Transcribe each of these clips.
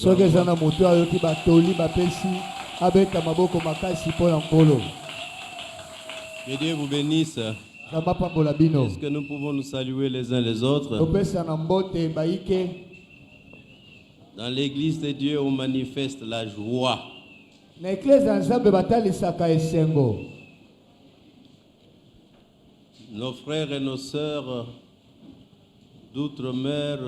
soki eza na moto ayoki batoli bapesi abeta maboko makasi mpo na nkolo. Que Dieu vous bénisse. Nzambe apambola bino. Est-ce que nous pouvons nous saluer les uns les autres? Topesa na mbote baike. Dans l'église de Dieu, on manifeste la joie. Na eklese ya Nzambe batalisaka esengo. Nos frères et nos sœurs d'outre-mer,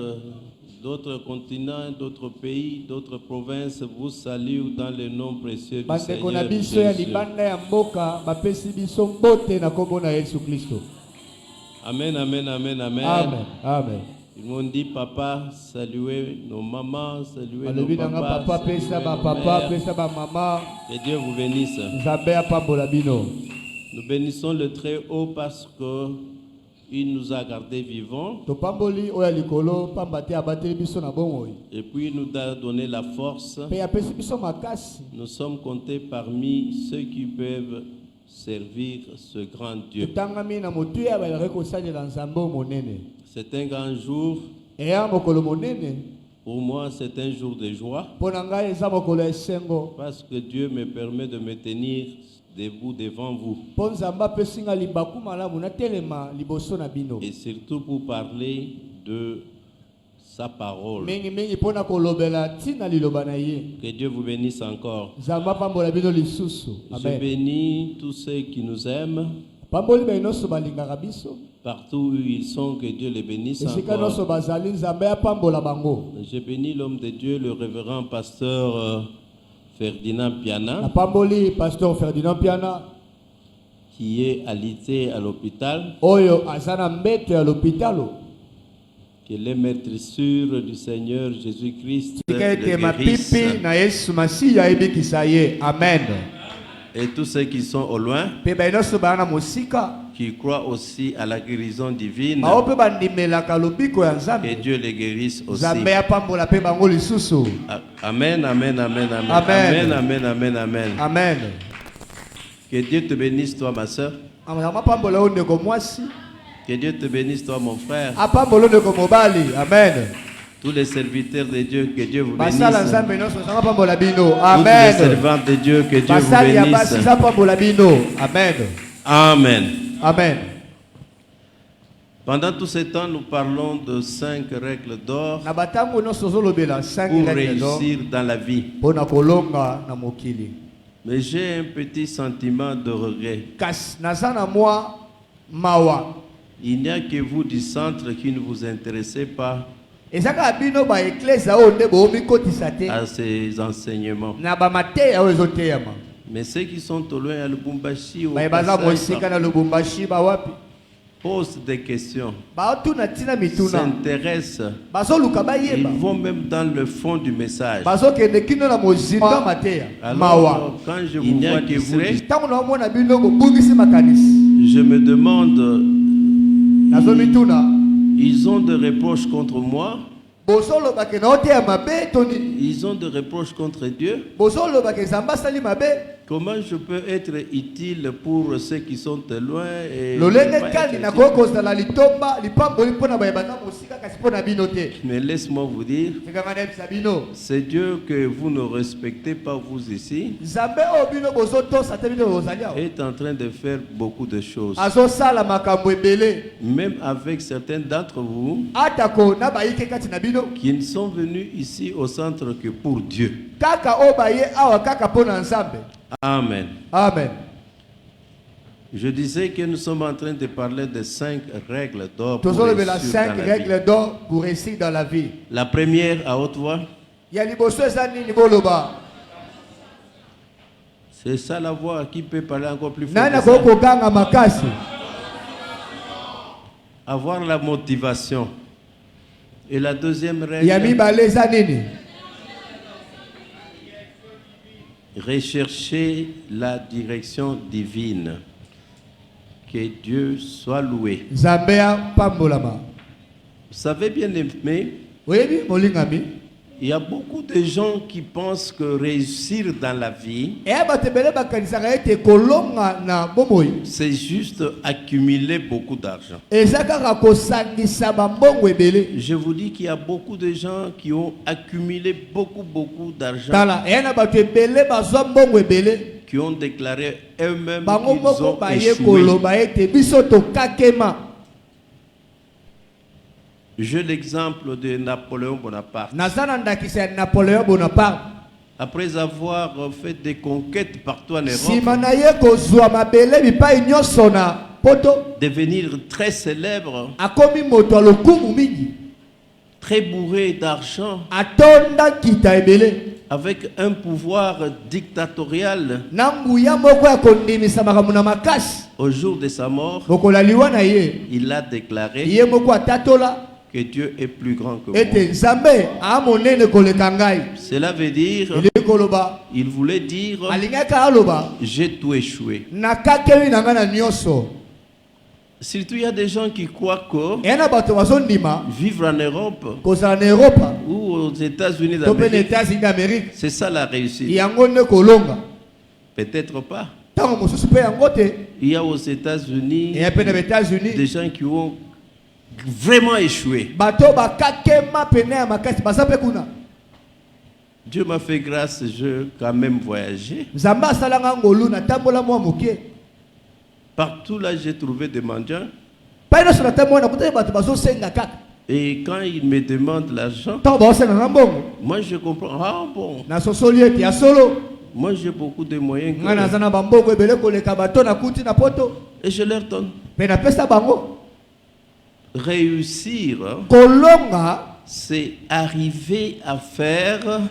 d'autres continents, d'autres pays, d'autres provinces vous saluent dans le nom précieux du Seigneur Jésus. Amen, amen, amen, amen. Amen, amen. Ils m'ont dit, papa, saluez nos mamans, saluez nos Saluez papas, que Dieu vous bénisse. Nous bénissons le Très-Haut parce qu'il nous a gardés vivants. Et puis il nous a donné la force. Nous sommes comptés parmi ceux qui peuvent servir ce grand Dieu. C'est un grand jour. Pour moi, c'est un jour de joie. Parce que Dieu me permet de me tenir debout devant vous. Et surtout pour parler de sa parole. Que Dieu vous bénisse encore. Je bénis tous ceux qui nous aiment. Partout où ils sont, que Dieu les bénisse encore. Je bénis l'homme de Dieu, le révérend pasteur Ferdinand Piana, qui est alité à l'hôpital. Que les maîtres sûrs du Seigneur Jésus-Christ le guérissent. Amen. Et tous ceux qui sont au loin, qui croient aussi à la guérison divine, que Dieu les guérisse aussi. Amen, amen, amen, amen, amen, amen, amen, amen. Amen. Que Dieu te bénisse, toi, ma soeur. Que Dieu te bénisse, toi, mon frère. Amen. Tous les serviteurs de Dieu, que Dieu vous bénisse. Amen. Tous les servants de Dieu, que Dieu vous bénisse. Amen. Amen. Amen. Pendant tout ce temps, nous parlons de 5 règles d'or pour réussir dans la vie. Mais j'ai un petit sentiment de regret. Il n'y a que vous du centre qui ne vous intéressez pas à ces enseignements. Mais ceux qui sont au loin à Lubumbashi posent des questions, s'intéressent, ils vont même dans le fond du message. Alors, quand je vous vois distrait, je me demande, ils ont des reproches contre moi, ils ont des reproches contre Dieu. Comment je peux être utile pour ceux qui sont loin et mais laisse-moi vous dire, c'est Dieu que vous ne respectez pas, vous ici, est en train de faire beaucoup de choses. Même avec certains d'entre vous qui ne sont venus ici au centre que pour Dieu. Amen. Amen. Je disais que nous sommes en train de parler de 5 règles d'or pour réussir dans la vie. La première à haute voix. C'est ça la voix qui peut parler encore plus fort. Avoir la motivation. Et la deuxième règle, rechercher la direction divine. Que Dieu soit loué. Vous savez, bien aimé, Il y a beaucoup de gens qui pensent que réussir dans la vie, c'est juste accumuler beaucoup d'argent. Je vous dis qu'il y a beaucoup de gens qui ont accumulé beaucoup d'argent, qui ont déclaré eux-mêmes qu'ils ont échoué. J'ai l'exemple de Napoléon Bonaparte. Après avoir fait des conquêtes partout en Europe, devenir très célèbre, très bourré d'argent, avec un pouvoir dictatorial. Au jour de sa mort, il a déclaré que Dieu est plus grand que moi. Cela veut dire, il voulait dire, j'ai tout échoué. Surtout, il y a des gens qui croient que vivre en Europe ou aux États-Unis d'Amérique, c'est ça la réussite. Peut-être pas. Il y a aux États-Unis des gens qui ont vraiment échoué. Dieu m'a fait grâce, je quand même voyagé. Partout là, j'ai trouvé des mendiants. Et quand ils me demandent l'argent, moi je comprends. Ah bon. Moi j'ai beaucoup de moyens. Et je leur donne. Réussir, c'est arriver à faire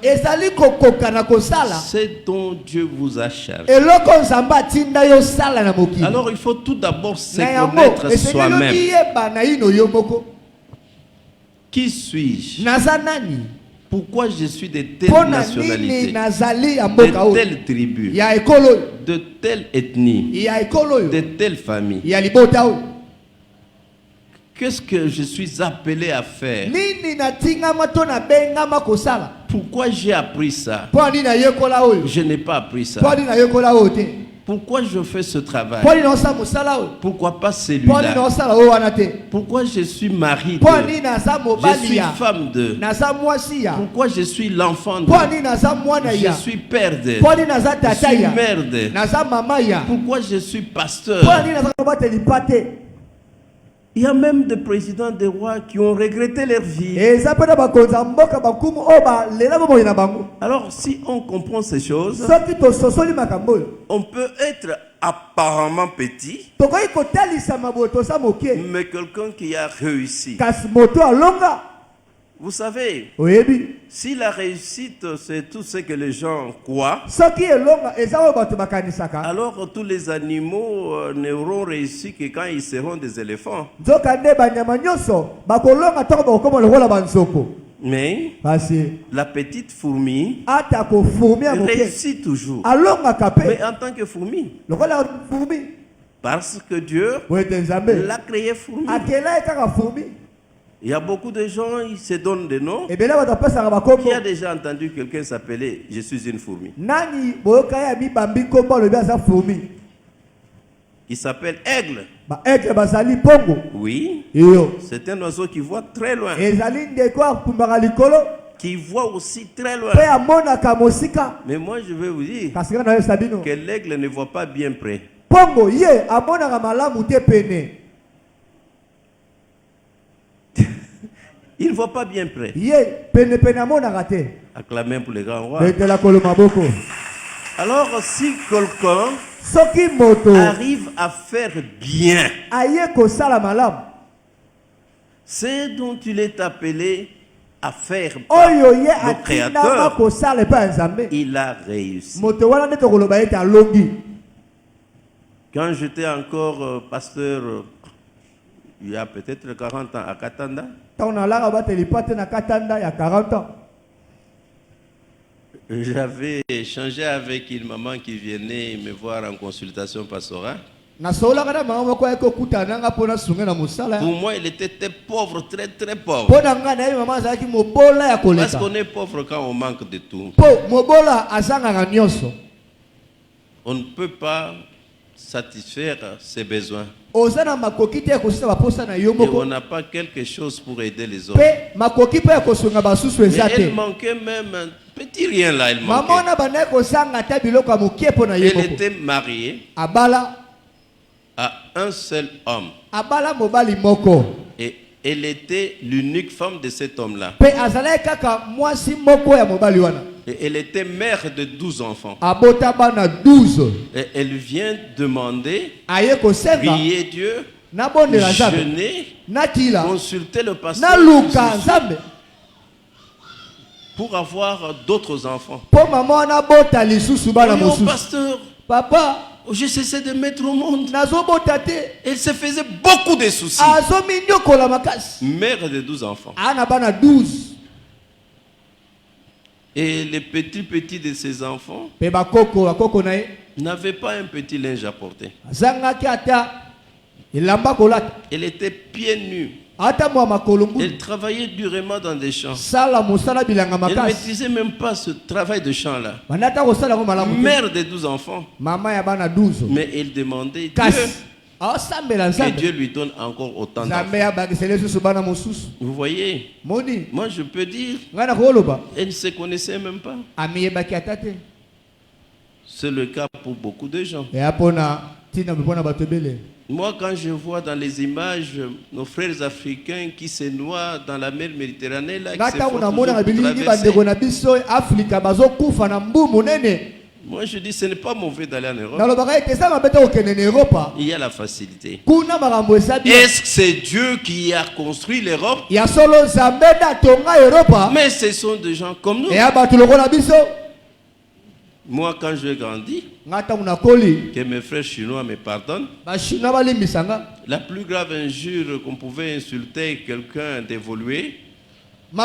ce dont Dieu vous a chargé. Alors il faut tout d'abord se connaître soi-même. Qui suis-je? Pourquoi je suis de telle nationalité, de telle tribu, de telle ethnie, de telle famille? Qu'est-ce que je suis appelé à faire? Pourquoi j'ai appris ça? Je n'ai pas appris ça. Pourquoi je fais ce travail? Pourquoi pas celui-là? Pourquoi je suis mari de? Je suis femme de? Pourquoi je suis l'enfant de? Je suis père de? Je suis mère de? Pourquoi je suis pasteur? Il y a même des présidents des rois qui ont regretté leur vie. Alors, si on comprend ces choses, on peut être apparemment petit, mais quelqu'un qui a réussi. Vous savez, si la réussite c'est tout ce que les gens croient, alors tous les animaux n'auront réussi que quand ils seront des éléphants. Mais la petite fourmi réussit toujours. Mais en tant que fourmi, parce que Dieu l'a créé fourmi. Il y a beaucoup de gens, ils se donnent des noms. Qui a déjà entendu quelqu'un s'appeler « Je suis une fourmi » qui s'appelle aigle. Oui. C'est un oiseau qui voit très loin. Qui voit aussi très loin. Mais moi je vais vous dire que l'aigle ne voit pas bien près. Il ne voit pas bien près. Acclamez pour les grands rois. Alors si quelqu'un arrive à faire bien ce dont il est appelé à faire par le Créateur, il a réussi. Quand j'étais encore pasteur, il y a peut-être 40 ans à Katanda, j'avais échangé avec une maman qui venait me voir en consultation pastorale. Pour moi, il était pauvre, très très pauvre. Parce qu'on est pauvre quand on manque de tout. On ne peut pas satisfaire ses besoins. Et on n'a pas quelque chose pour aider les autres. Mais elle manquait même un petit rien là. Elle était mariée à un seul homme. Et elle était l'unique femme de cet homme-là. Et elle était mère de 12 enfants. Et elle vient demander, prier Dieu, jeûner, consulter le pasteur pour avoir d'autres enfants. Mon pasteur, papa, j'ai cessé de mettre au monde. Elle se faisait beaucoup de soucis. Mère de 12 enfants. Et les petits de ses enfants n'avaient pas un petit linge à porter. Elle était pieds nus. Elle travaillait durement dans des champs. Elle ne maîtrisait même pas ce travail de champ-là. Mère de 12 enfants. Mais elle demandait Dieu, que Dieu lui donne encore autant d'enfants. Vous voyez, moi je peux dire, elle ne se connaissait même pas. C'est le cas pour beaucoup de gens. Moi, quand je vois dans les images nos frères africains qui se noient dans la mer Méditerranée, là, qui se font moi, je dis, ce n'est pas mauvais d'aller en Europe. Il y a la facilité. Est-ce que c'est Dieu qui a construit l'Europe? Mais ce sont des gens comme nous. Moi, quand je grandis, que mes frères chinois me pardonnent, la plus grave injure qu'on pouvait insulter quelqu'un d'évoluer, on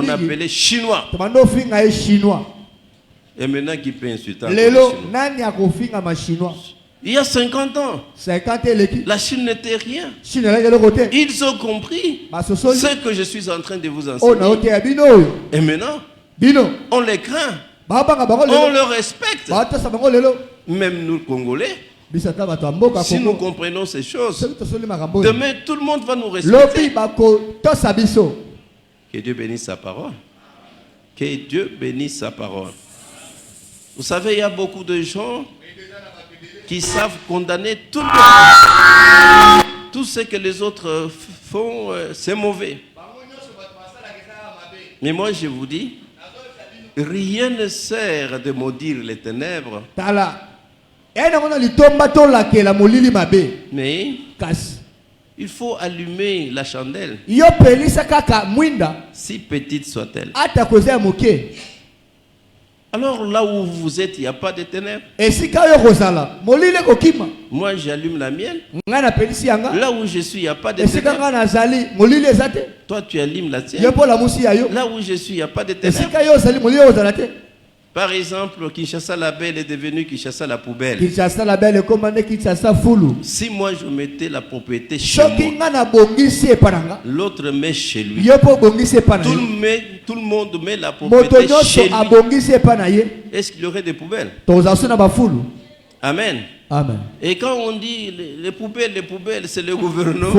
appelait chinois. Et maintenant, qui peut insulter chinois? Il y a 50 ans, la Chine n'était rien. Ils ont compris ce que je suis en train de vous enseigner. Et maintenant, on les craint, on les respecte. Même nous, Congolais, si nous comprenons ces choses, demain tout le monde va nous respecter. Que Dieu bénisse sa parole. Que Dieu bénisse sa parole. Vous savez, il y a beaucoup de gens qui savent condamner tout le monde. Tout ce que les autres font, c'est mauvais. Mais moi, je vous dis, rien ne sert de maudire les ténèbres. Mais il faut allumer la chandelle, si petite soit-elle. Alors là où vous êtes, il n'y a pas de ténèbres. Moi, j'allume la mienne. Là où je suis, il n'y a pas de ténèbres. Toi, tu allumes la tienne. Là où je suis, il n'y a pas de ténèbres. Par exemple, Kinshasa la Belle est devenue Kinshasa la Poubelle. Si moi je mettais la propriété chez moi, l'autre met chez lui. Tout le monde met la propriété chez lui. Est-ce qu'il y aurait des poubelles? Amen. Amen. Et quand on dit les poubelles, c'est le gouvernement.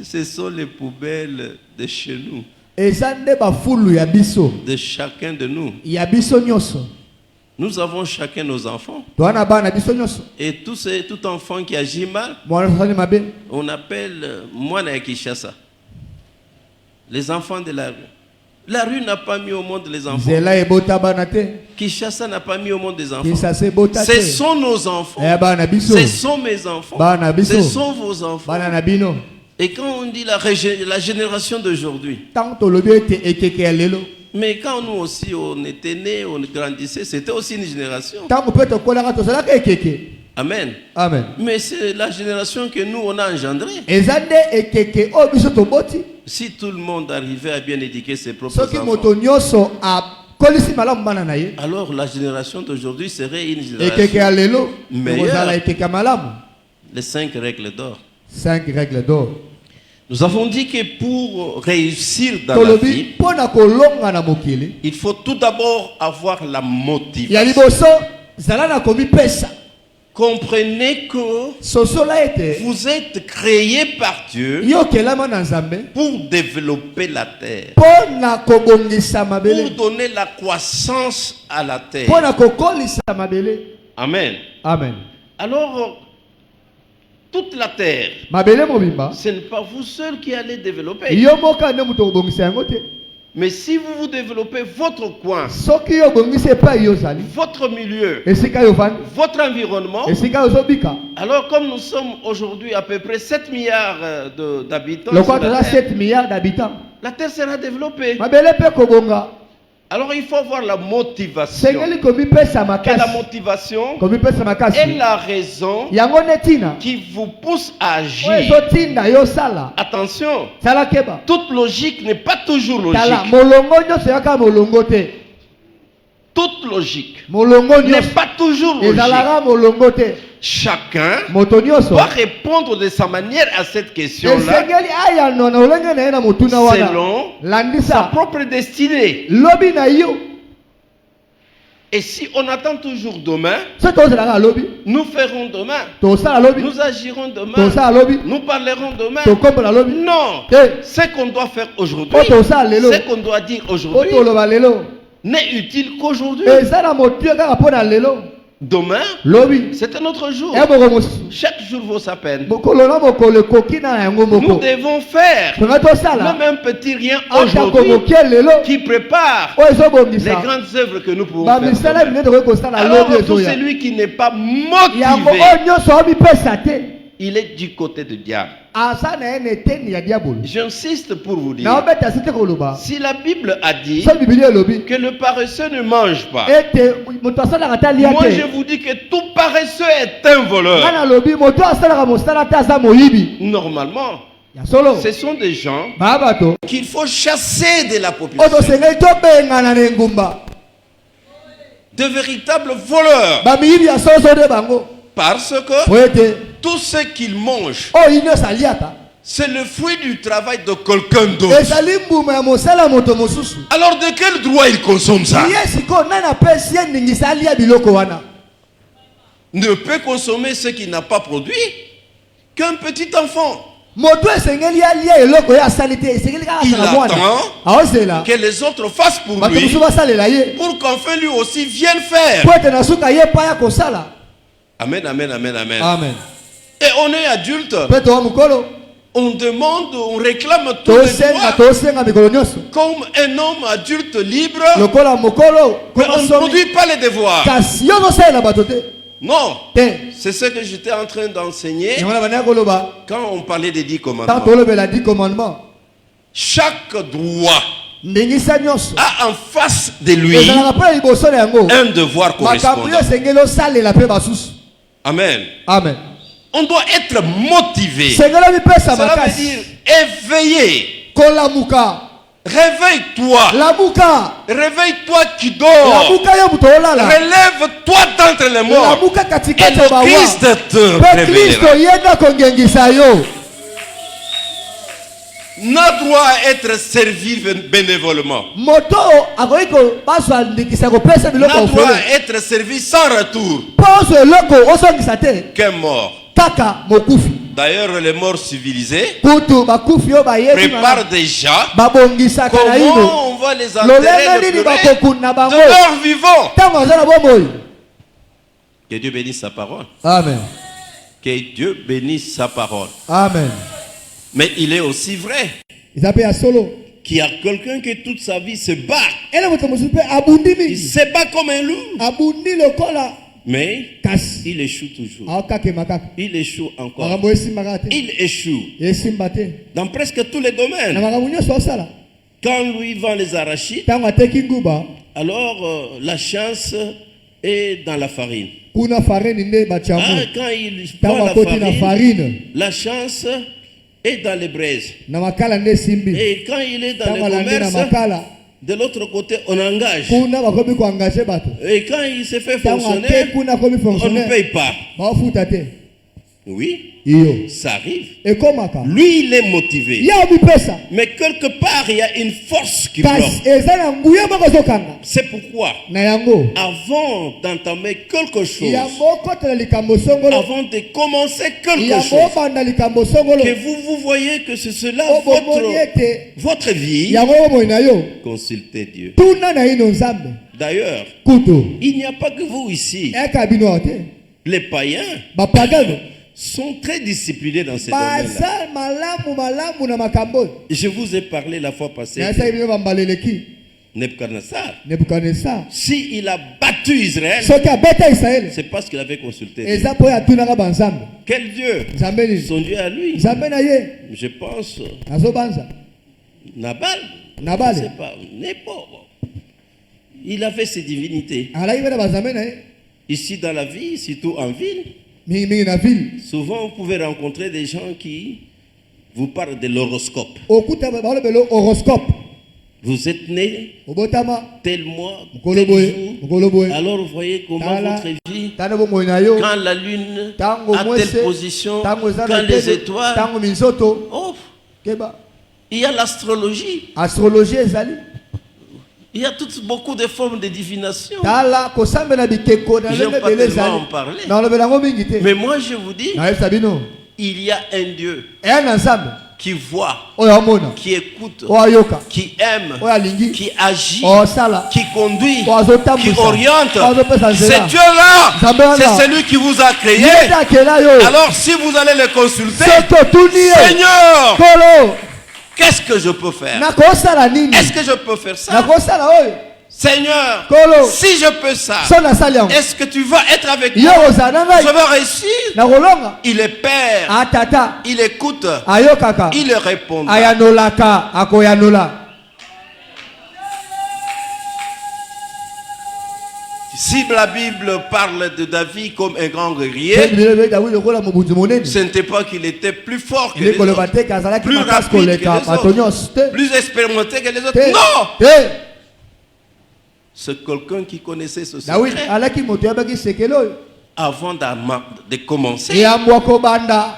Ce sont les poubelles de chez nous. De chacun de nous. Nous avons chacun nos enfants. Et tout enfant qui agit mal, on appelle Mwana Kinshasa. Les enfants de la rue. La rue n'a pas mis au monde les enfants. Kinshasa n'a pas mis au monde des enfants. Ce sont nos enfants. Ce sont mes enfants. Ce sont vos enfants. Et quand on dit la génération d'aujourd'hui, mais quand nous aussi on était nés, on grandissait, c'était aussi une génération. Amen. Amen. Mais c'est la génération que nous on a engendrée. Si tout le monde arrivait à bien éduquer ses propres enfants, alors la génération d'aujourd'hui serait une génération meilleure. Les 5 règles d'or. 5 règles d'or. Nous avons dit que pour réussir dans la vie, il faut tout d'abord avoir la motivation. Comprenez que vous êtes créé par Dieu pour développer la terre, pour donner la croissance à la terre. Amen. Amen. Alors, toute la terre, ce n'est pas vous seul qui allez développer. Mais si vous vous développez votre coin, votre milieu, votre environnement, alors comme nous sommes aujourd'hui à peu près 7 milliards d'habitants, la terre sera développée. Alors il faut avoir la motivation. Et la motivation est la raison qui vous pousse à agir. Attention, toute logique n'est pas toujours logique. Toute logique n'est pas toujours logique. Chacun doit répondre de sa manière à cette question-là selon sa propre destinée. Et si on attend toujours demain, nous ferons demain, nous agirons demain, nous parlerons demain. Non, ce qu'on doit faire aujourd'hui, ce qu'on doit dire aujourd'hui n'est utile qu'aujourd'hui. Demain, c'est un autre jour. Chaque jour vaut sa peine. Nous devons faire même un petit rien aujourd'hui qui prépare les grandes œuvres que nous pouvons faire. Alors tout celui qui n'est pas motivé, il est du côté du diable. J'insiste pour vous dire, si la Bible a dit que le paresseux ne mange pas, moi je vous dis que tout paresseux est un voleur. Normalement, ce sont des gens qu'il faut chasser de la population. De véritables voleurs. Parce que tout ce qu'ils mangent, c'est le fruit du travail de quelqu'un d'autre. Alors de quel droit ils consomment ça? Ne peut consommer ce qu'il n'a pas produit qu'un petit enfant. Il attend que les autres fassent pour lui, pour qu'enfin lui aussi vienne faire. Amen, amen, amen, amen. Amen. Et on est adulte. On demande, on réclame tous les droits. Comme un homme adulte libre, mais on ne produit pas les devoirs. Non, c'est ce que j'étais en train d'enseigner quand on parlait des 10 commandements. Chaque droit a en face de lui un devoir correspondant. Amen. Amen. On doit être motivé. Cela veut dire éveillé. Réveille-toi. Réveille-toi qui dors. Relève-toi d'entre les morts. Et le Christ te révélera. N'a droit à être servi bénévolement. N'a droit à être servi sans retour. Qu'un mort. D'ailleurs, les morts civilisés préparent déjà comment on va les enterrer de leur vivant. Que Dieu bénisse sa parole. Amen. Que Dieu bénisse sa parole. Amen. Mais il est aussi vrai qu'il y a quelqu'un qui toute sa vie se bat. Il se bat comme un loup. Mais il échoue toujours. Il échoue encore. Il échoue dans presque tous les domaines. Quand lui vend les arachides, alors la chance est dans la farine. Quand il vend la farine, la chance est dans les braises. Et quand il est dans le commerce, De l'autre côté, on engage. Et quand il se fait fonctionnaire, on ne paye pas. Oui, ça arrive. Lui, il est motivé. Mais quelque part, il y a une force qui bloque. C'est pourquoi, avant d'entamer quelque chose, avant de commencer quelque chose, que vous voyez que c'est cela votre vie, consultez Dieu. D'ailleurs, il n'y a pas que vous ici. Les païens sont très disciplinés dans ces domaines-là. Je vous ai parlé la fois passée. Nebuchadnezzar, si il a battu Israël, c'est parce qu'il avait consulté Dieu. Quel Dieu? Son Dieu à lui. Je pense Nabal. Je sais pas. Il avait ses divinités. Ici dans la vie, surtout en ville, souvent vous pouvez rencontrer des gens qui vous parlent de l'horoscope. Vous êtes né tel mois, tel jour. Alors vous voyez comment votre vie, quand la lune a telle position, quand les étoiles, oh, il y a l'astrologie. Il y a beaucoup de formes de divination. Je n'aime pas tellement en parler. Mais moi je vous dis, il y a un Dieu qui voit, qui écoute, qui aime, qui agit, qui conduit, qui oriente. C'est Dieu-là, c'est celui qui vous a créé. Alors si vous allez le consulter, Seigneur, qu'est-ce que je peux faire? Est-ce que je peux faire ça? Seigneur, si je peux ça, est-ce que tu vas être avec moi? Je vais réussir. Il est père, il écoute, il répond. Si la Bible parle de David comme un grand guerrier, ce n'était pas qu'il était plus fort que les autres, plus rapide que les autres, plus expérimenté que les autres. Non! C'est quelqu'un qui connaissait ce secret. Avant de commencer,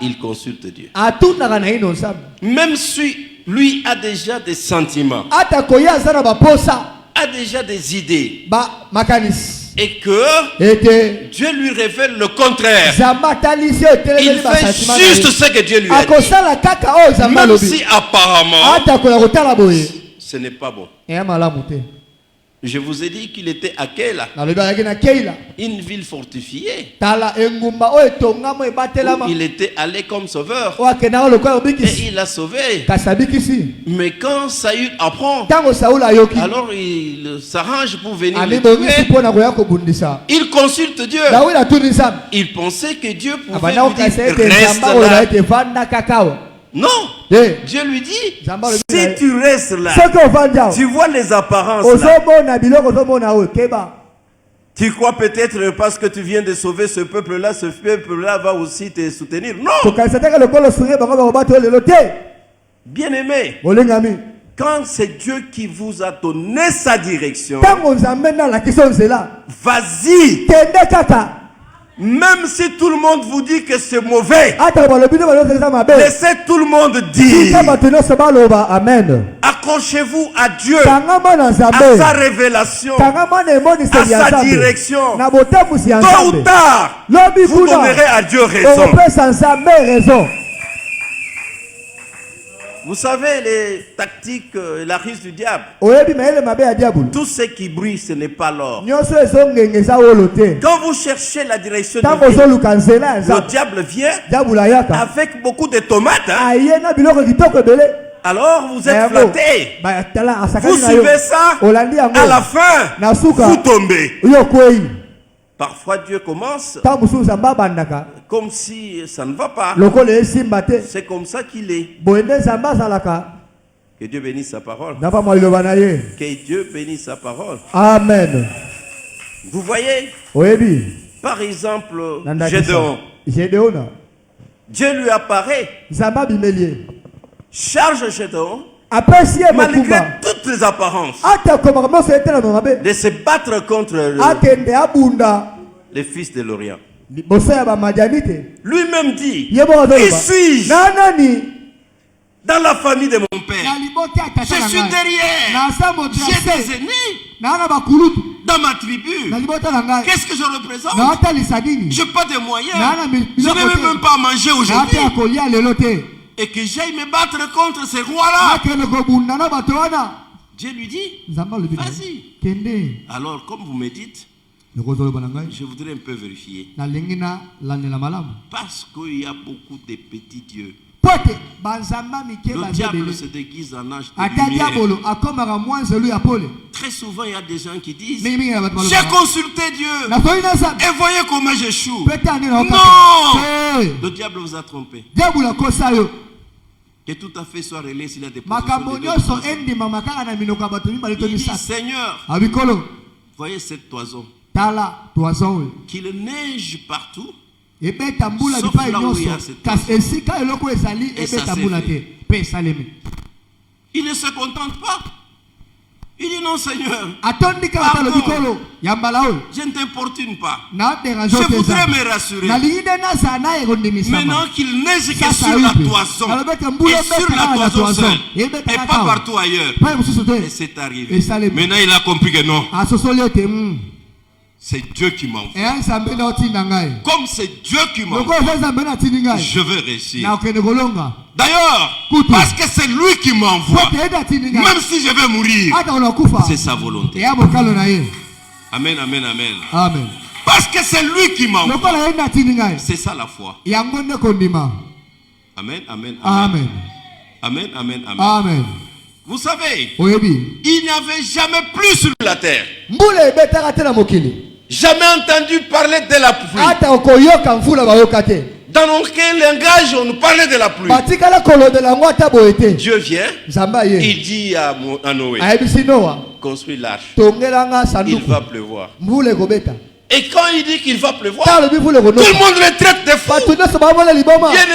il consulte Dieu. Même si lui a déjà des sentiments, a déjà des idées, et que Dieu lui révèle le contraire, il fait juste ce que Dieu lui a dit, même si apparemment ce n'est pas bon. Je vous ai dit qu'il était à Keila, une ville fortifiée, où il était allé comme sauveur et il a sauvé. Mais quand Saül apprend, alors il s'arrange pour venir le tuer. Il consulte Dieu. Il pensait que Dieu pouvait lui dire reste là. Non, Dieu lui dit, si tu restes là, tu vois les apparences là. Tu crois peut-être parce que tu viens de sauver ce peuple-là, ce peuple-là va aussi te soutenir. Non. Bien-aimé, quand c'est Dieu qui vous a donné sa direction, vas-y. Même si tout le monde vous dit que c'est mauvais, laissez tout le monde dire. Accrochez-vous à Dieu, à sa révélation, à sa direction. Tôt ou tard, vous donnerez à Dieu raison. Vous savez les tactiques, la ruse du diable. Tout ce qui brille, ce n'est pas l'or. Quand vous cherchez la direction de Dieu, le diable vient avec beaucoup de tomates. Alors vous êtes flattés. Vous suivez ça. À la fin, vous tombez. Parfois Dieu commence comme si ça ne va pas. C'est comme ça qu'il est. Que Dieu bénisse sa parole. Que Dieu bénisse sa parole. Amen. Vous voyez, par exemple, Gédéon. Dieu lui apparaît. Charge Gédéon. Malgré toutes toutes les apparences de se battre contre les fils de l'Orient. Lui-même dit, qui suis-je dans la famille de mon père? Je suis derrière. J'ai des ennemis dans ma tribu. Qu'est-ce que je représente? Je n'ai pas de moyens. Je n'ai même pas à manger aujourd'hui. Et que j'aille me battre contre ces rois-là. Dieu lui dit, vas-y. Alors, comme vous me dites, je voudrais un peu vérifier. Parce qu'il y a beaucoup de petits dieux. Le diable se déguise en ange de lumière. Très souvent, il y a des gens qui disent, j'ai consulté Dieu et voyez comment j'échoue. Non, le diable vous a trompé. Que tout à fait soit relais s'il a des positions. Il dit, Seigneur, voyez cette toison, qu'il neige partout, sauf là où il y a cette toison. Et ça s'est fait. Il ne se contente pas. Il dit non, Seigneur, pardon, je ne t'importune pas. Je voudrais me rassurer. Maintenant qu'il neige que sur la toison, et sur la toison seule, et pas partout ailleurs. Et c'est arrivé. Maintenant il a compris que non. C'est Dieu qui m'envoie. Comme c'est Dieu qui m'envoie, je vais réussir. D'ailleurs, parce que c'est lui qui m'envoie, même si je vais mourir, c'est sa volonté. Amen, amen, amen. Amen. Parce que c'est lui qui m'envoie. C'est ça la foi. Amen, amen, amen. Amen. Amen, amen, amen. Amen. Vous savez, il n'y avait jamais plus sur la terre. Jamais entendu parler de la pluie. Dans aucun langage, on nous parlait de la pluie. Dieu vient, il dit à Noé, construis l'arche, il va pleuvoir. Et quand il dit qu'il va pleuvoir, tout le monde le traite de fou. Bien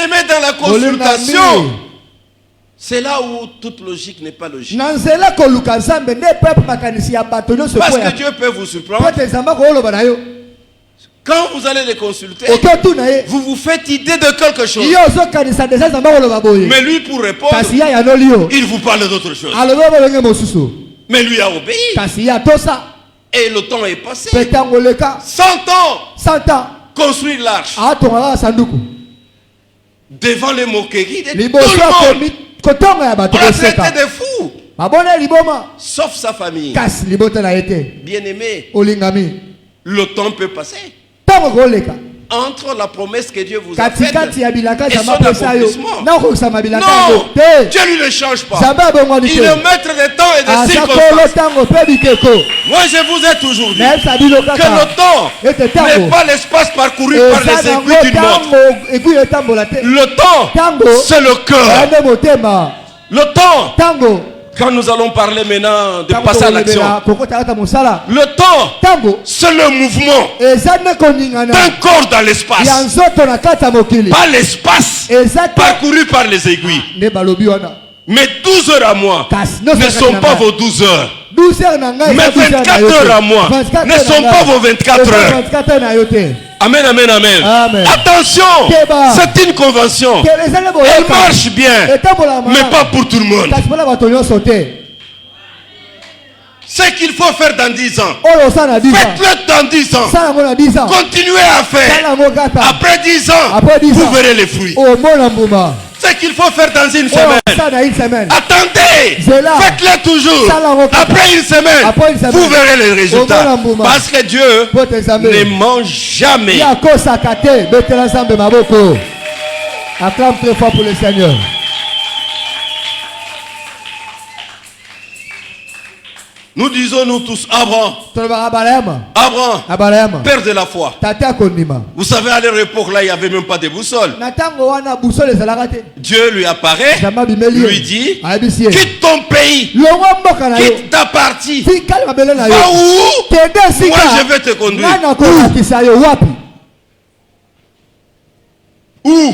aimé dans la consultation. C'est là où toute logique n'est pas logique. Parce que Dieu peut vous surprendre. Quand vous allez les consulter, vous vous faites idée de quelque chose. Mais lui, pour répondre, il vous parle d'autre chose. Mais lui a obéi. Et le temps est passé. 100 ans. Construire l'arche. Devant les moqueries de tout le monde. On l'a traité de fou. Sauf sa famille. Bien aimé, le temps peut passer entre la promesse que Dieu vous a faite et son accomplissement. Non, Dieu lui ne change pas. Il est maître des temps et des circonstances. Moi je vous ai toujours dit que le temps n'est pas l'espace parcouru par les aiguilles d'une montre. Le temps, c'est le cœur. Le temps, quand nous allons parler maintenant de passer à l'action, le temps, c'est le mouvement d'un corps dans l'espace. Pas l'espace parcouru par les aiguilles. Mais 12 heures à moi ne sont pas vos 12 heures. Mais 24 heures à moi ne sont pas vos 24 heures. Amen, amen, amen. Attention, c'est une convention. Elle marche bien, mais pas pour tout le monde. Ce qu'il faut faire dans 10 ans, faites-le dans 10 ans. Continuez à faire. Après 10 ans, vous verrez les fruits. Ce qu'il faut faire dans une semaine, attendez, faites-le toujours. Après une semaine, vous verrez les résultats. Parce que Dieu ne mange jamais. Acclame très fort pour le Seigneur. Nous disons nous tous, Abraham, père de la foi. Vous savez, à leur époque là, il n'y avait même pas de boussole. Dieu lui apparaît, lui dit, quitte ton pays, quitte ta partie, va où? Moi je vais te conduire. Où?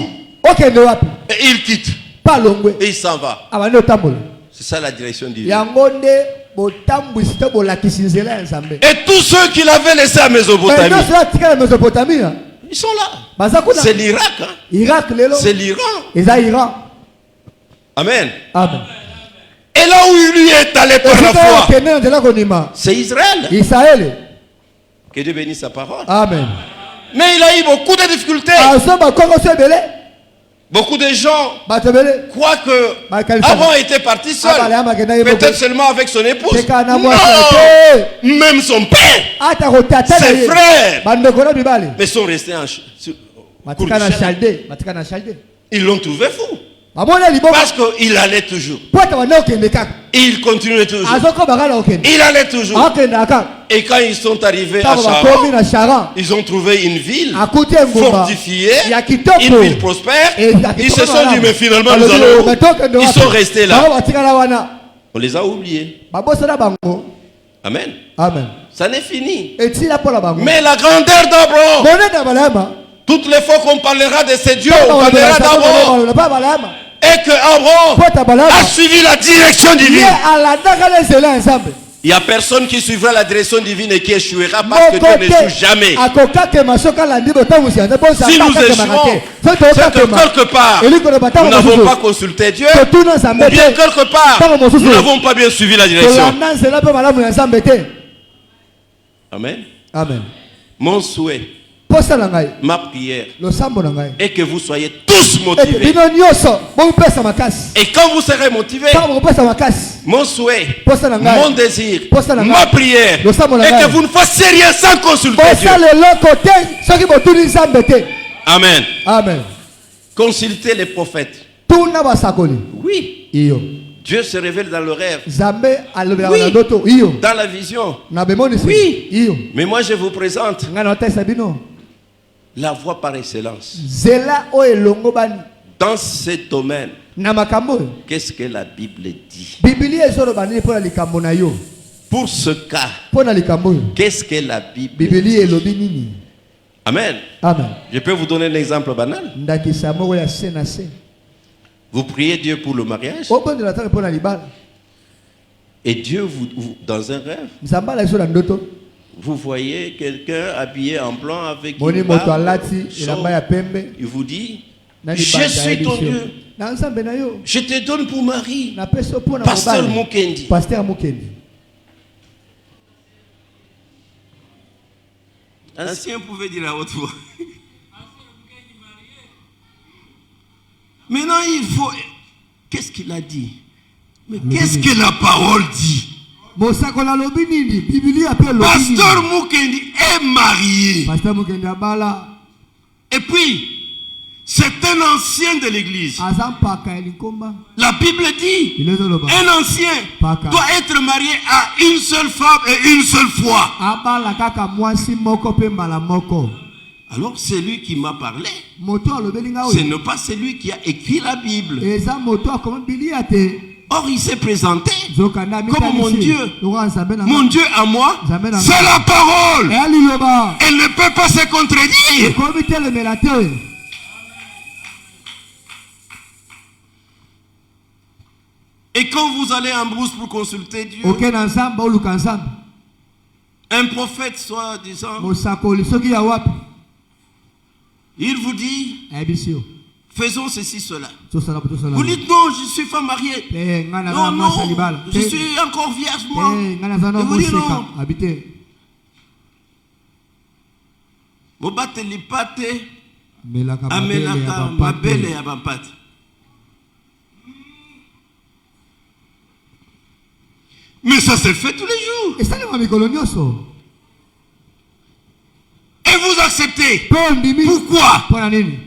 Et il quitte. Et il s'en va. C'est ça la direction divine. Et tous ceux qui l'avaient laissé à Mésopotamie, ils sont là. C'est l'Irak. Hein? C'est l'Iran. Amen. Amen. Et là où lui est allé par la foi, c'est Israël. Que Dieu bénisse sa parole. Amen. Mais il a eu beaucoup de difficultés. Beaucoup de gens croient que avant était parti seul, peut-être seulement avec son épouse. Non, même son père, ses frères, mais sont restés en ils l'ont trouvé fou. Parce qu'il allait toujours. Il continuait toujours. Il allait toujours. Et quand ils sont arrivés à Charan, ils ont trouvé une ville fortifiée, une ville prospère. Ils se sont dit, mais finalement, nous allons où? Ils sont restés là. On les a oubliés. Amen. Amen. Ça n'est fini. Mais la grandeur d'Abraham, toutes les fois qu'on parlera de ces dieux, on parlera d'Abraham. Et que Abraham a suivi la direction divine. Il n'y a personne qui suivra la direction divine et qui échouera parce que Dieu n'échoue jamais. Si nous échouons, c'est que quelque part, nous n'avons pas consulté Dieu, ou bien quelque part, nous n'avons pas bien suivi la direction. Amen. Amen. Mon souhait, ma prière est que vous soyez tous motivés. Et quand vous serez motivés, mon souhait, mon désir, ma prière est que vous ne fassiez rien sans consulter Dieu. Amen. Amen. Consultez les prophètes. Oui. Dieu se révèle dans le rêve. Oui. Dans la vision. Oui. Mais moi je vous présente la voie par excellence. Dans ce domaine, qu'est-ce que la Bible dit? Pour ce cas, qu'est-ce que la Bible dit? Amen. Amen. Je peux vous donner un exemple banal. Vous priez Dieu pour le mariage. Et Dieu, vous dans un rêve, vous voyez quelqu'un habillé en blanc avec une barbe, il vous dit, je suis ton Dieu. Je te donne pour mari Pasteur Mukendi. Ancien pouvait dire à haute voix. Maintenant il faut... Qu'est-ce qu'il a dit? Mais qu'est-ce que la parole dit? Pasteur Mukendi est marié. Et puis, c'est un ancien de l'église. La Bible dit, un ancien doit être marié à une seule femme et une seule fois. Alors c'est lui qui m'a parlé. Ce n'est pas celui qui a écrit la Bible. Or il s'est présenté comme mon Dieu. Mon Dieu à moi, c'est la parole. Elle ne peut pas se contredire. Et quand vous allez en brousse pour consulter Dieu, un prophète soi-disant, il vous dit, faisons ceci, cela. Vous dites non, je suis femme mariée. Non, non, je suis encore vierge, moi. Et vous dites non. Mobate lipate, amelaka mabele ya bapate. Mais ça se fait tous les jours. Et vous acceptez. Pourquoi?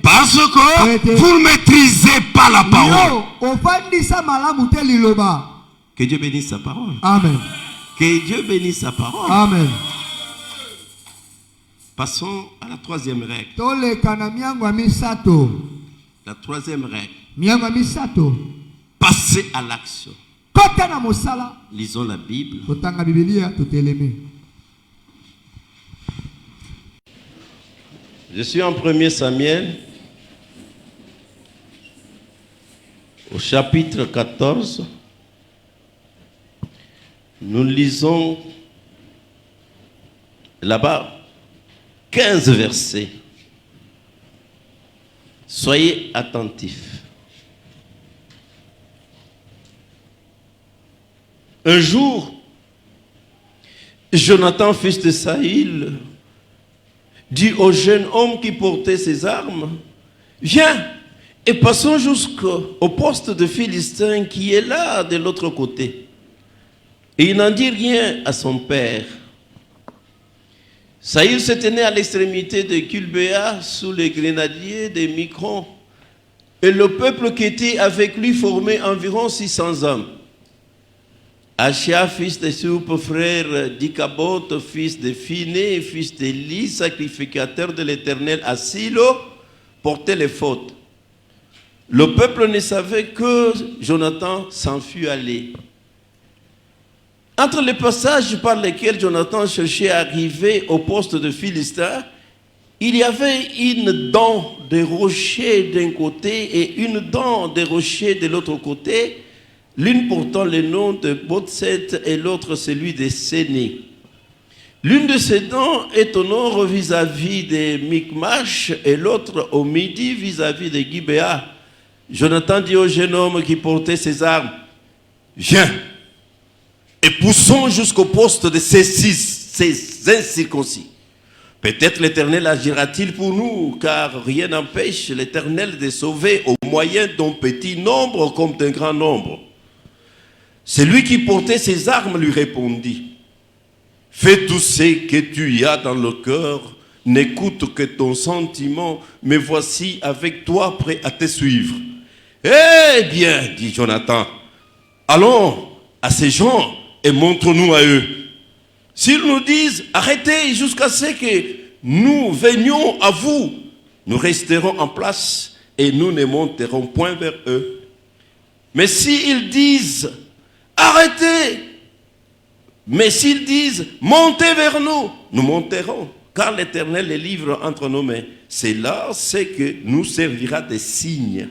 Parce que vous ne maîtrisez pas la parole. Que Dieu bénisse sa parole. Amen. Que Dieu bénisse sa parole. Amen. Passons à la troisième règle. La troisième règle. Passez à l'action. Lisons la Bible. Je suis en 1 Samuel, au chapitre 14, Nous lisons là-bas 15 versets. Soyez attentifs. Un jour, Jonathan, fils de Saül, dit au jeune homme qui portait ses armes, « Viens et passons jusqu'au poste de Philistin qui est là de l'autre côté. » Et il n'en dit rien à son père. Saül se tenait à l'extrémité de Gilbéa sous les grenadiers de Micron. Et le peuple qui était avec lui formait environ 600 hommes. Achia, fils de Soup, frère d'Ikabot, fils de Phiné, fils d'Élie, sacrificateur de l'Éternel à Silo, portait les fautes. Le peuple ne savait que Jonathan s'en fut allé. Entre les passages par lesquels Jonathan cherchait à arriver au poste de Philistin, il y avait une dent de rocher d'un côté et une dent de rocher de l'autre côté, l'une portant le nom de Botset et l'autre celui de Séné. L'une de ces dents est au nord vis-à-vis de Micmash et l'autre au midi vis-à-vis de Gibéa. Jonathan dit au jeune homme qui portait ses armes, « Viens et poussons jusqu'au poste de ces incirconcis. Peut-être l'Éternel agira-t-il pour nous, car rien n'empêche l'Éternel de sauver au moyen d'un petit nombre comme d'un grand nombre. » Celui qui portait ses armes lui répondit, « Fais tout ce que tu as dans le cœur, n'écoute que ton sentiment, mais voici avec toi prêt à te suivre. » « Eh bien, dit Jonathan, allons à ces gens et montre-nous à eux. S'ils nous disent, arrêtez jusqu'à ce que nous venions à vous, nous resterons en place et nous ne monterons point vers eux. Mais s'ils disent, arrêtez, mais s'ils disent, montez vers nous, nous monterons, car l'Éternel les livre entre nos mains. C'est là ce que nous servira de signe.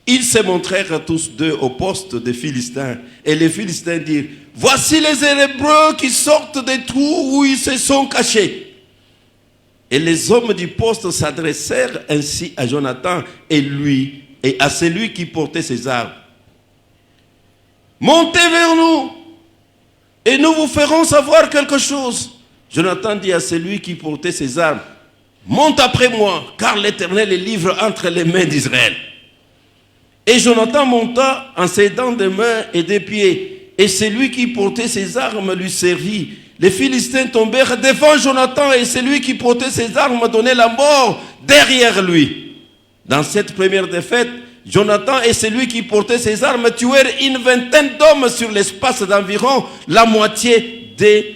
Ils se montrèrent tous deux au poste des Philistins. Et les Philistins dirent, voici les Hébreux qui sortent des trous où ils se sont cachés. Et les hommes du poste s'adressèrent ainsi à Jonathan et à celui qui portait ses armes. Montez vers nous et nous vous ferons savoir quelque chose. Jonathan dit à celui qui portait ses armes, monte après moi, car l'Éternel les livre entre les mains d'Israël. Et Jonathan monta en s'aidant des mains et des pieds. Et celui qui portait ses armes lui servit. Les Philistins tombèrent devant Jonathan et celui qui portait ses armes donnait la mort derrière lui. Dans cette première défaite, Jonathan et celui qui portait ses armes tuèrent une vingtaine d'hommes sur l'espace d'environ la moitié des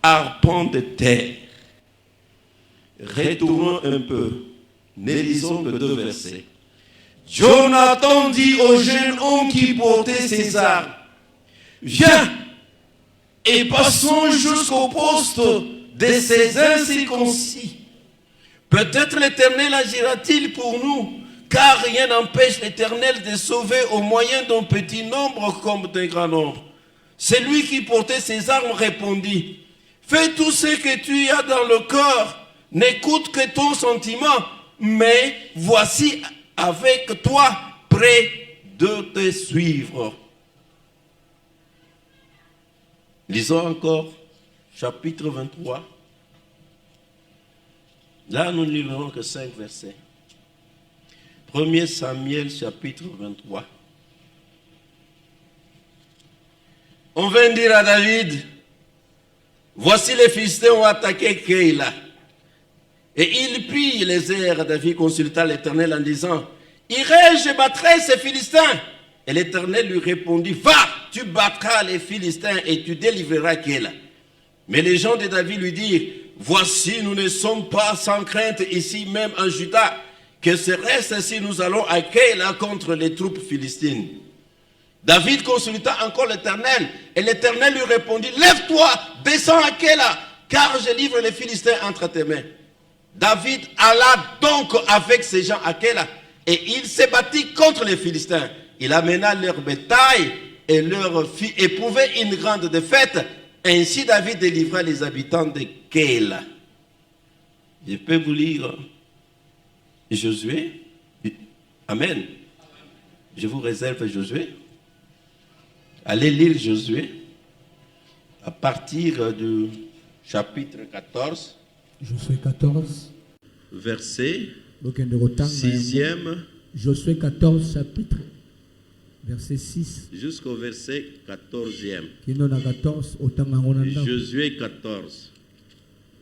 arpents de terre. Retournons un peu. Ne lisons que 2 versets. Jonathan dit au jeune homme qui portait ses armes, viens et passons jusqu'au poste de ces incirconcis. Peut-être l'Éternel agira-t-il pour nous, car rien n'empêche l'Éternel de sauver au moyen d'un petit nombre comme d'un grand nombre. Celui qui portait ses armes répondit, fais tout ce que tu as dans le cœur, n'écoute que ton sentiment, mais voici avec toi, prêt de te suivre. Lisons encore, chapitre 23. Là, nous ne lirons que 5 versets. 1 Samuel, chapitre 23. On vient dire à David, voici les Philistins ont attaqué Keïla. Et il prit les airs. David consulta l'Éternel en disant, irai-je battrai ces Philistins? Et l'Éternel lui répondit, va, tu battras les Philistins et tu délivreras Keïla. Mais les gens de David lui dirent, voici, nous ne sommes pas sans crainte ici même en Juda. Que serait-ce si nous allons à Keïla contre les troupes philistines? David consulta encore l'Éternel et l'Éternel lui répondit, lève-toi, descends à Keïla, car je livre les Philistins entre tes mains. David alla donc avec ses gens à Keïla et il se battit contre les Philistins. Il amena leur bétail et leur fit éprouver une grande défaite. Ainsi David délivra les habitants de Keïla. Je peux vous lire Josué. Amen. Je vous réserve Josué. Allez lire Josué à partir du chapitre 14. Josué 14. Verset 6e. Josué 14, chapitre. Verset 6. Jusqu'au verset 14e. Josué 14.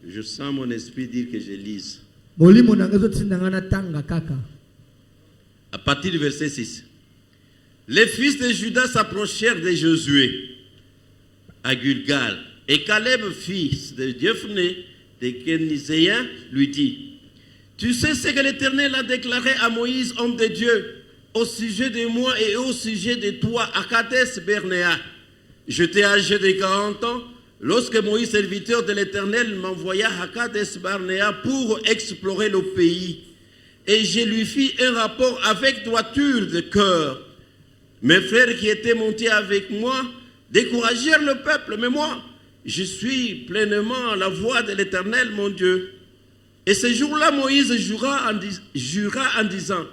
Je sens mon esprit dire que je lise. À partir du verset 6. Les fils de Juda s'approchèrent de Josué à Gilgal. Et Caleb, fils de Jephné, de Kéniséen, lui dit: Tu sais ce que l'Éternel a déclaré à Moïse, homme de Dieu, au sujet de moi et au sujet de toi à Kadesh Barnéa. J'étais âgé de 40 ans lorsque Moïse, serviteur de l'Éternel, m'envoya à Kadesh Barnéa pour explorer le pays. Et je lui fis un rapport avec droiture de cœur. Mes frères qui étaient montés avec moi découragèrent le peuple, mais moi, je suis pleinement la voix de l'Éternel, mon Dieu. Et ce jour-là, Moïse jura en disant: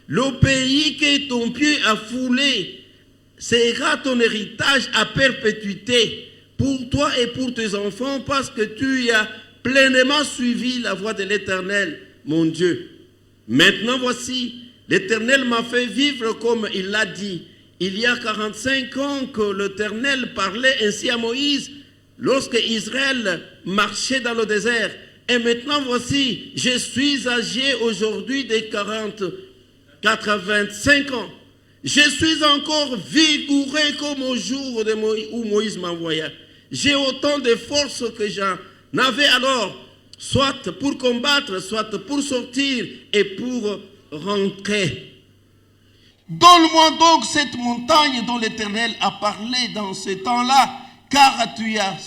le pays que ton pied a foulé sera ton héritage à perpétuité pour toi et pour tes enfants, parce que tu as pleinement suivi la voie de l'Éternel, mon Dieu. Maintenant voici, l'Éternel m'a fait vivre comme il l'a dit. Il y a 45 ans que l'Éternel parlait ainsi à Moïse lorsque Israël marchait dans le désert. Et maintenant voici, je suis âgé aujourd'hui de 85 ans. Je suis encore vigoureux comme au jour où Moïse m'envoya. J'ai autant de force que j'en avais alors, soit pour combattre, soit pour sortir et pour rentrer. Donne-moi donc cette montagne dont l'Éternel a parlé dans ce temps-là, car tu as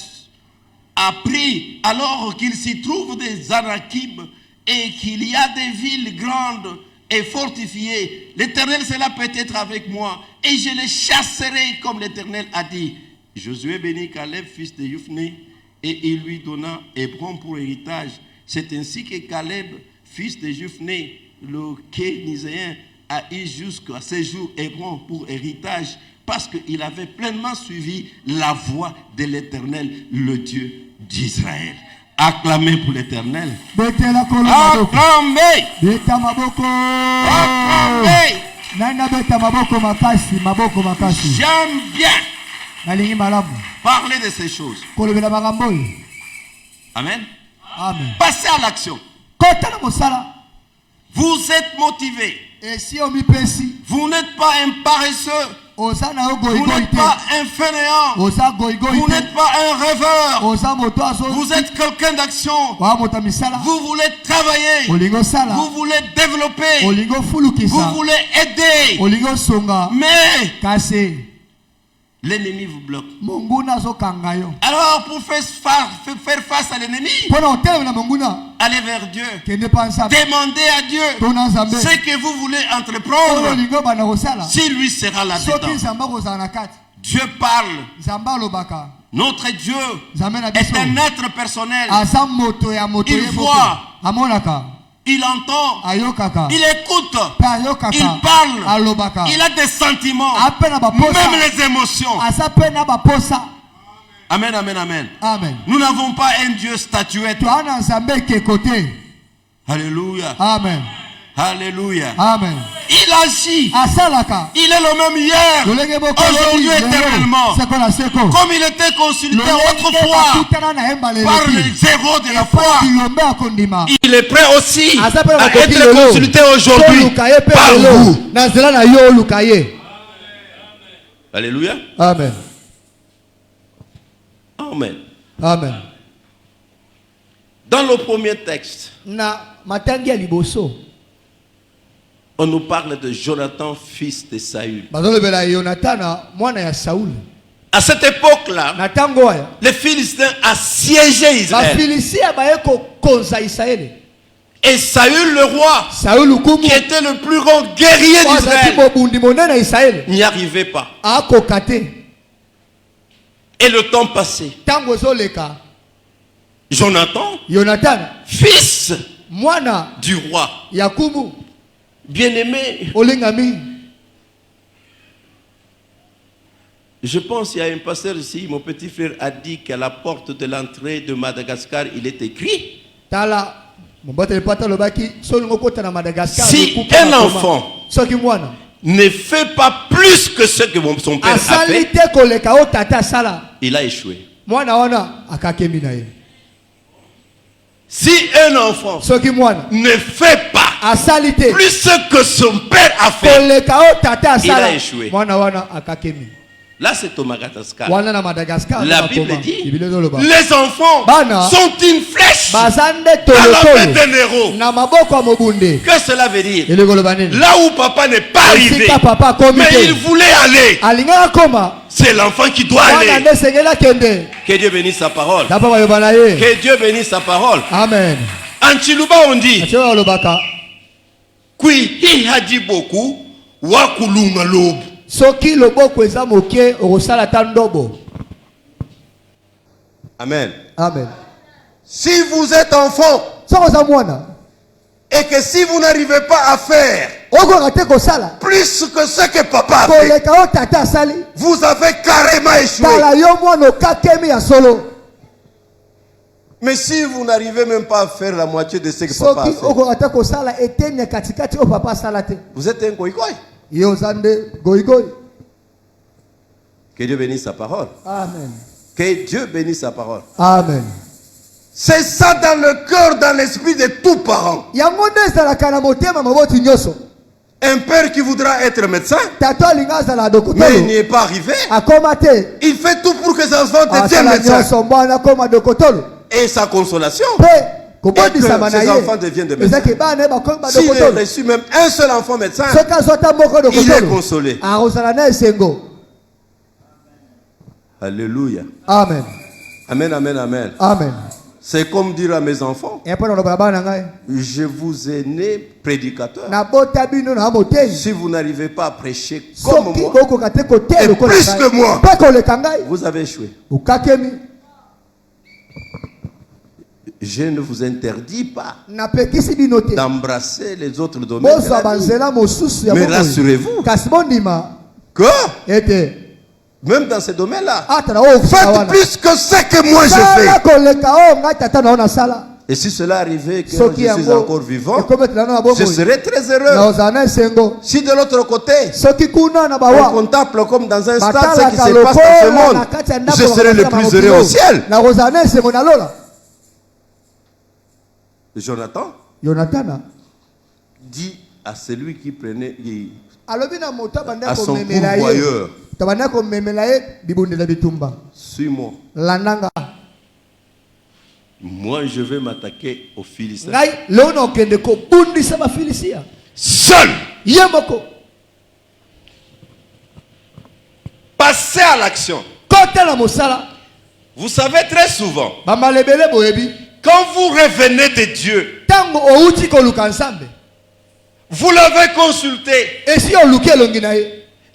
appris alors qu'il s'y trouve des Anakim et qu'il y a des villes grandes et fortifiées. L'Éternel sera peut-être avec moi et je les chasserai comme l'Éternel a dit. Josué bénit Caleb, fils de Jephné, et il lui donna Hébron pour héritage. C'est ainsi que Caleb, fils de Jephné, le Kéniséen, a eu jusqu'à ce jour Hébron pour héritage, parce qu'il avait pleinement suivi la voie de l'Éternel, le Dieu d'Israël. Acclamez pour l'Éternel. Acclamez. J'aime bien parler de ces choses. Amen. Amen. Passez à l'action. Vous êtes motivé. Vous n'êtes pas un paresseux. Vous n'êtes pas un fainéant. Vous n'êtes pas un rêveur. Vous êtes quelqu'un d'action. Vous voulez travailler. Vous voulez développer. Vous voulez aider. Mais l'ennemi vous bloque. Alors pour faire face à l'ennemi, allez vers Dieu. Demandez à Dieu ce que vous voulez entreprendre. Si lui sera là-dedans. Dieu parle. Notre Dieu est un être personnel. Il voit. Il entend, il écoute, il parle, il a des sentiments, même les émotions. Amen, amen, amen. Nous n'avons pas un Dieu statuette. Alléluia. Amen. Alléluia. Amen. Il agit. Il est le même hier, aujourd'hui éternellement. Comme il était consulté autrefois par les zéros de la foi, il est prêt aussi à être consulté aujourd'hui par vous. Alléluia. Amen. Amen. Amen. Dans le premier texte, on nous parle de Jonathan, fils de Saül. À cette époque-là, les Philistins assiégeaient Israël. Et Saül le roi, qui était le plus grand guerrier d'Israël, n'y arrivait pas. Et le temps passait. Jonathan, fils du roi, bien-aimé. Je pense qu'il y a un pasteur ici, mon petit frère a dit qu'à la porte de l'entrée de Madagascar, il est écrit: si un enfant ne fait pas plus que ce que son père a fait, il a échoué. Si un enfant ne fait pas plus que son père a fait, il a échoué. Là, c'est au Madagascar. La Bible dit: les enfants sont une flèche à la main d'un héros. Que cela veut dire? Là où papa n'est pas arrivé, mais il voulait aller, c'est l'enfant qui doit aller. Que Dieu bénisse sa parole. Que Dieu bénisse sa parole. Amen. En Chiluba, on dit: Kui hi haji beaucoup, wakulunga lobu. Amen. Amen. Si vous êtes enfant et que si vous n'arrivez pas à faire plus que ce que papa a fait, vous avez carrément échoué. Mais si vous n'arrivez même pas à faire la moitié de ce que papa a fait, vous êtes un goïgoï. Que Dieu bénisse sa parole. Amen. Que Dieu bénisse sa parole. Amen. C'est ça dans le cœur, dans l'esprit de tout parent. Un père qui voudra être médecin, mais il n'y est pas arrivé. Il fait tout pour que ses enfants deviennent médecins. Et sa consolation, et que ses enfants deviennent des médecins. S'il a reçu même un seul enfant médecin, il est consolé. Alléluia. Amen. Amen, amen, amen. Amen. C'est comme dire à mes enfants: je vous ai né prédicateur. Si vous n'arrivez pas à prêcher comme moi, et plus que moi, vous avez échoué. Je ne vous interdis pas d'embrasser les autres domaines de la vie. Mais rassurez-vous que même dans ces domaines-là, faites plus que ce que moi je fais. Et si cela arrivait que je suis encore vivant, je serais très heureux. Si de l'autre côté, on contemple comme dans un stade ce qui se passe dans ce monde, je serais le plus heureux au ciel. Jonathan dit à celui qui prenait, à son pourvoyeur: suis-moi. Moi, je vais m'attaquer aux Philistins. Seul. Passez à l'action. Vous savez, très souvent, quand vous revenez de Dieu, vous l'avez consulté,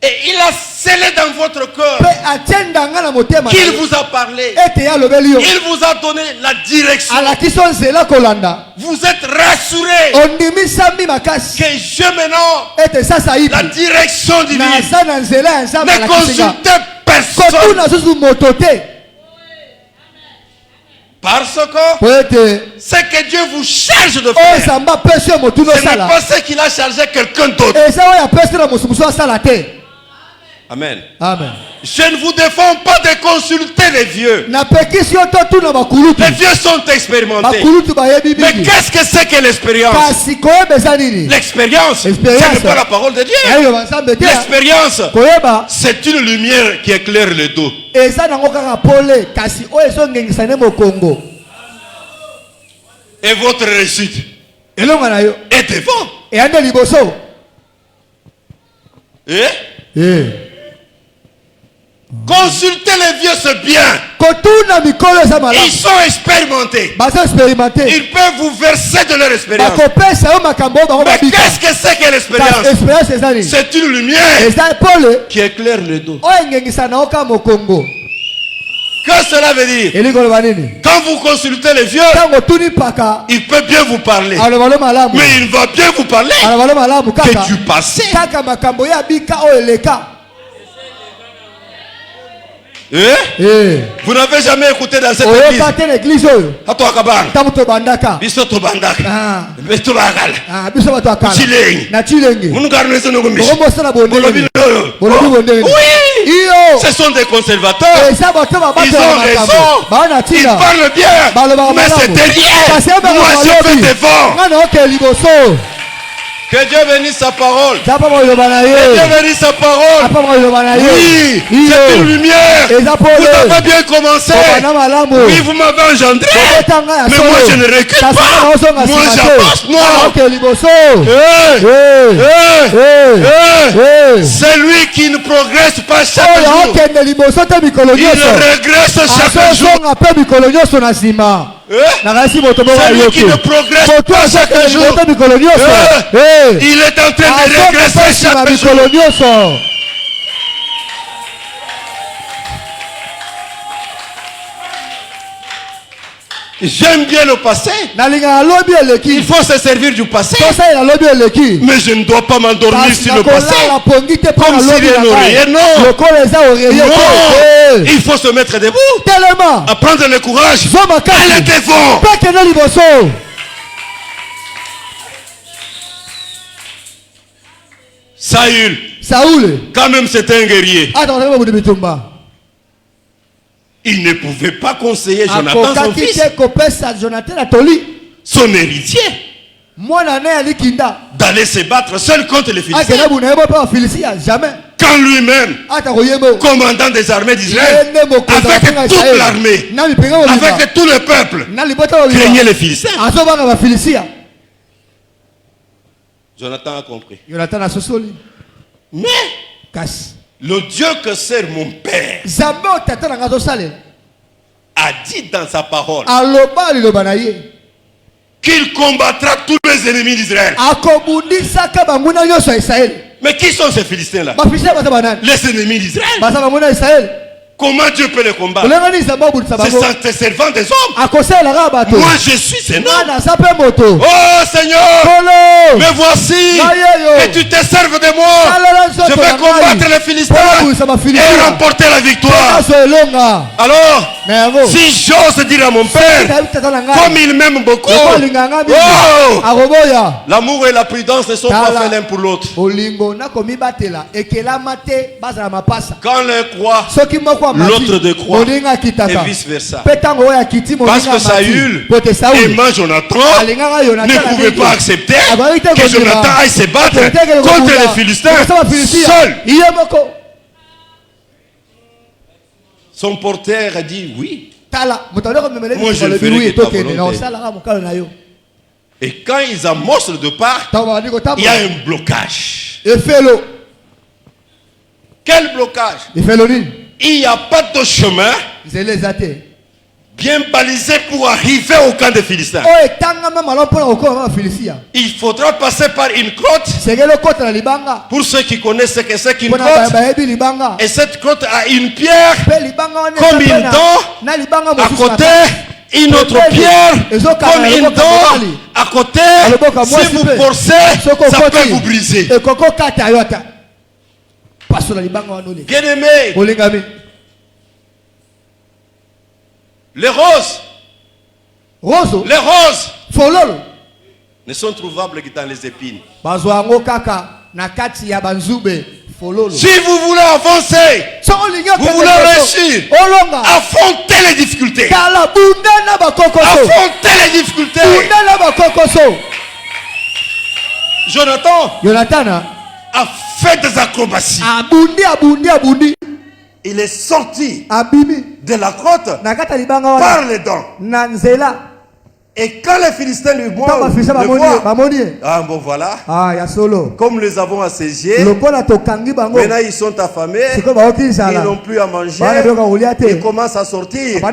et il a scellé dans votre cœur qu'il vous a parlé, il vous a donné la direction. Vous êtes rassuré que je maintenant la direction divine. Ne consultez personne, parce que ce que Dieu vous charge de faire, ce n'est pas ce qu'il a chargé quelqu'un d'autre. Amen. Amen. Je ne vous défends pas de consulter les vieux. Les vieux sont expérimentés. Mais qu'est-ce que c'est que l'expérience? L'expérience, ce n'est pas la parole de Dieu. L'expérience, c'est une lumière qui éclaire le dos. Et votre réussite est devant. Consulter les vieux, c'est bien. Ils sont expérimentés. Ils peuvent vous verser de leur expérience. Mais qu'est-ce que c'est que l'expérience? C'est une lumière qui éclaire le dos. Qu'est-ce que cela veut dire? Quand vous consultez les vieux, il peut bien vous parler. Mais il va bien vous parler que du passé. Vous n'avez jamais écouté dans cette église. Oui, ce sont des conservateurs. Ils ont raison. Ils parlent bien. Mais c'est derrière. Moi je fais devant. Que Dieu bénisse sa parole. Que Dieu bénisse sa parole. Oui, c'est une lumière. Vous avez bien commencé. Oui, vous m'avez engendré. Mais moi je ne recule pas. Moi j'avance. C'est lui qui ne progresse pas chaque jour. Il régresse chaque jour. C'est lui qui ne progresse pas chaque jour. Il est en train de régresser chaque jour. J'aime bien le passé. Il faut se servir du passé. Mais je ne dois pas m'endormir sur le passé comme si rien n'aurait. Non. Il faut se mettre debout. Apprendre le courage. Aller devant. Saül, quand même c'était un guerrier. Il ne pouvait pas conseiller Jonathan, son fils, son héritier, d'aller se battre seul contre les Philistins. Quand lui-même, commandant des armées d'Israël, avec toute l'armée, avec tout le peuple, craignait les Philistins. Jonathan a compris. Mais le Dieu que sert mon père a dit dans sa parole qu'il combattra tous les ennemis d'Israël. Mais qui sont ces Philistins-là? Les ennemis d'Israël. Comment Dieu peut les combattre? C'est en servant des hommes. Moi je suis un homme. Oh Seigneur, me voici. Que tu te serves de moi. Je vais combattre les Philistins et remporter la victoire. Alors, si j'ose dire à mon père, comme il m'aime beaucoup, l'amour et la prudence ne sont pas faits l'un pour l'autre. Quand l'un croit, l'autre de croire et vice versa. Parce que Saül, aimant Jonathan, ne pouvait pas accepter que Jonathan aille se battre contre les Philistins seul. Son porteur a dit oui. Moi je le ferai de ta volonté. Et quand ils amorcent le départ, il y a un blocage. Quel blocage? Il n'y a pas de chemin bien balisé pour arriver au camp des Philistins. Il faudra passer par une grotte. Pour ceux qui connaissent ce que c'est qu'une grotte. Et cette grotte a une pierre comme une dent à côté, une autre pierre comme une dent à côté. Si vous forcez, ça peut vous briser. Bien-aimé, les roses ne sont trouvables que dans les épines. Si vous voulez avancer, vous voulez réussir, affrontez les difficultés. Affrontez les difficultés. Jonathan a fait des acrobaties. Il est sorti de la grotte par les dents. Et quand les Philistins le voient, ah bon voilà, comme nous les avons assiégés, maintenant ils sont affamés, ils n'ont plus à manger, ils commencent à sortir,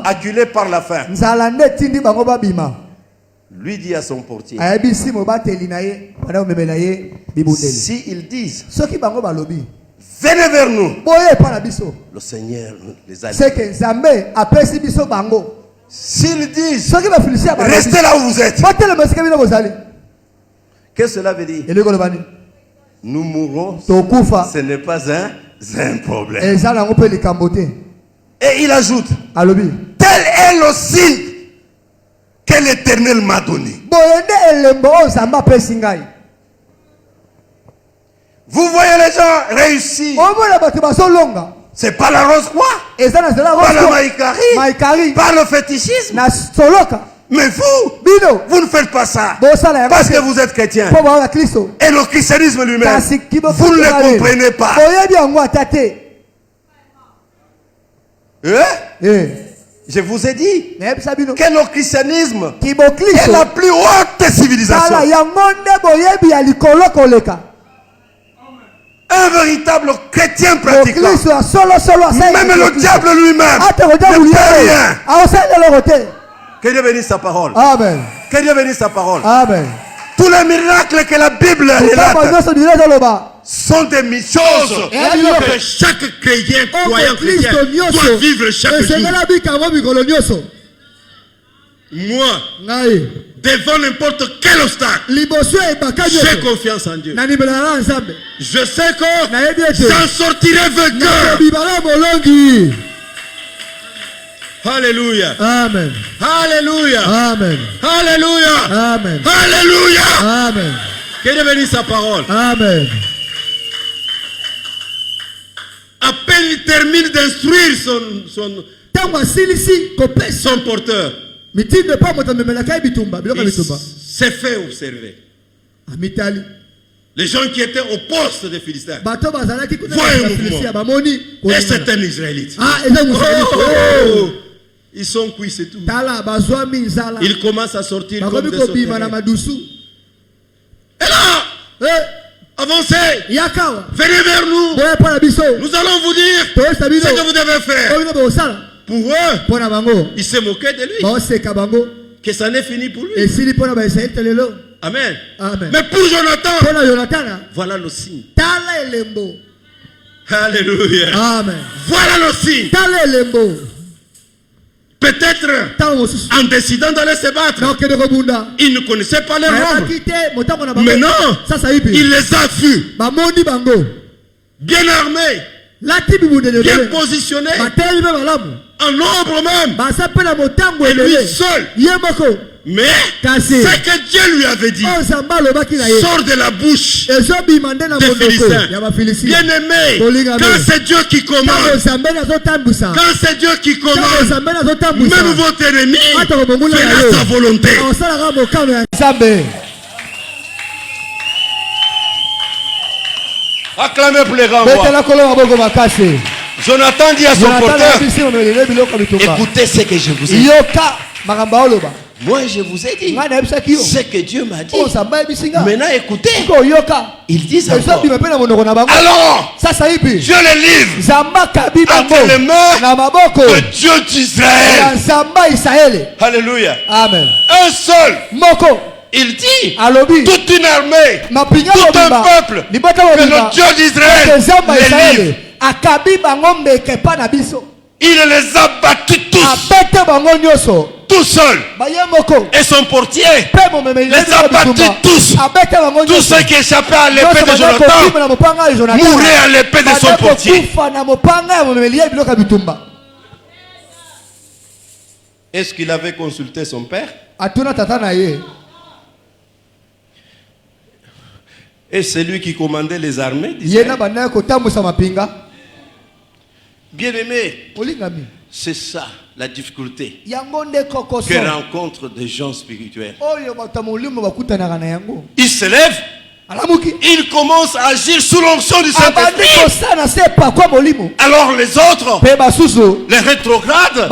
acculés par la faim. Lui dit à son portier, si ils disent, venez vers nous, le Seigneur les a dit. S'ils disent, restez là où vous êtes, qu'est-ce que cela veut dire? Nous mourrons, ce n'est pas un problème. Et il ajoute, tel est le signe que l'Éternel m'a donné. Vous voyez les gens réussir. C'est pas la rose quoi, pas la maïkari, pas le fétichisme. Mais vous ne faites pas ça parce que vous êtes chrétien. Et le christianisme lui-même, vous ne le comprenez pas. Je vous ai dit que le christianisme est la plus haute civilisation. Un véritable chrétien pratiquant. Même le diable lui-même ne fait rien. Que Dieu bénisse sa parole. Amen. Que Dieu bénisse sa parole. Amen. Tous les miracles que la Bible relate sont des choses que chaque chrétien, croyant chrétien, doit vivre chaque jour. Moi, devant n'importe quel obstacle, j'ai confiance en Dieu. Je sais que j'en sortirai vainqueur. Alléluia. Amen. Alléluia. Amen. Alléluia. Amen. Alléluia. Amen. Que Dieu bénisse sa parole. Amen. À peine il termine d'instruire son porteur, il s'est fait observer. Les gens qui étaient au poste des Philistins voient un mouvement. Et c'est un Israélite. Oh, ils sont cuits, c'est tout. Ils commencent à sortir comme des sauterelles. Et là, avancez, venez vers nous. Nous allons vous dire ce que vous devez faire. Pour eux, ils se moquaient de lui. Que ça n'est fini pour lui. Amen. Amen. Mais pour Jonathan, voilà le signe. Alléluia. Amen. Voilà le signe. Peut-être en décidant d'aller se battre, il ne connaissait pas les nombres. Mais non, il les a vus. Bien armés, bien positionnés, en nombre même. Et lui seul. Mais ce que Dieu lui avait dit sort de la bouche des Philistins. Bien aimé, quand c'est Dieu qui commande, quand c'est Dieu qui commande, même votre ennemi fera sa volonté. Acclamez pour les grands rois. Jonathan dit à son porteur, écoutez ce que je vous ai dit. Moi je vous ai dit ce que Dieu m'a dit. Maintenant écoutez. Ils disent encore, alors Dieu les livre entre les mains de Dieu d'Israël. Alléluia. Amen. Un seul. Il dit toute une armée, tout un peuple, que le Dieu d'Israël les livre. Il les a battus tous. Tout seul. Et son portier les a battus tous. Tous ceux qui échappaient à l'épée de Jonathan mouraient à l'épée de son portier. Est-ce qu'il avait consulté son père? Et c'est lui qui commandait les armées d'Israël. Bien-aimé, c'est ça la difficulté que rencontrent des gens spirituels. Ils se lèvent, il commence à agir sous l'onction du Saint-Esprit. Alors les autres, les rétrogrades,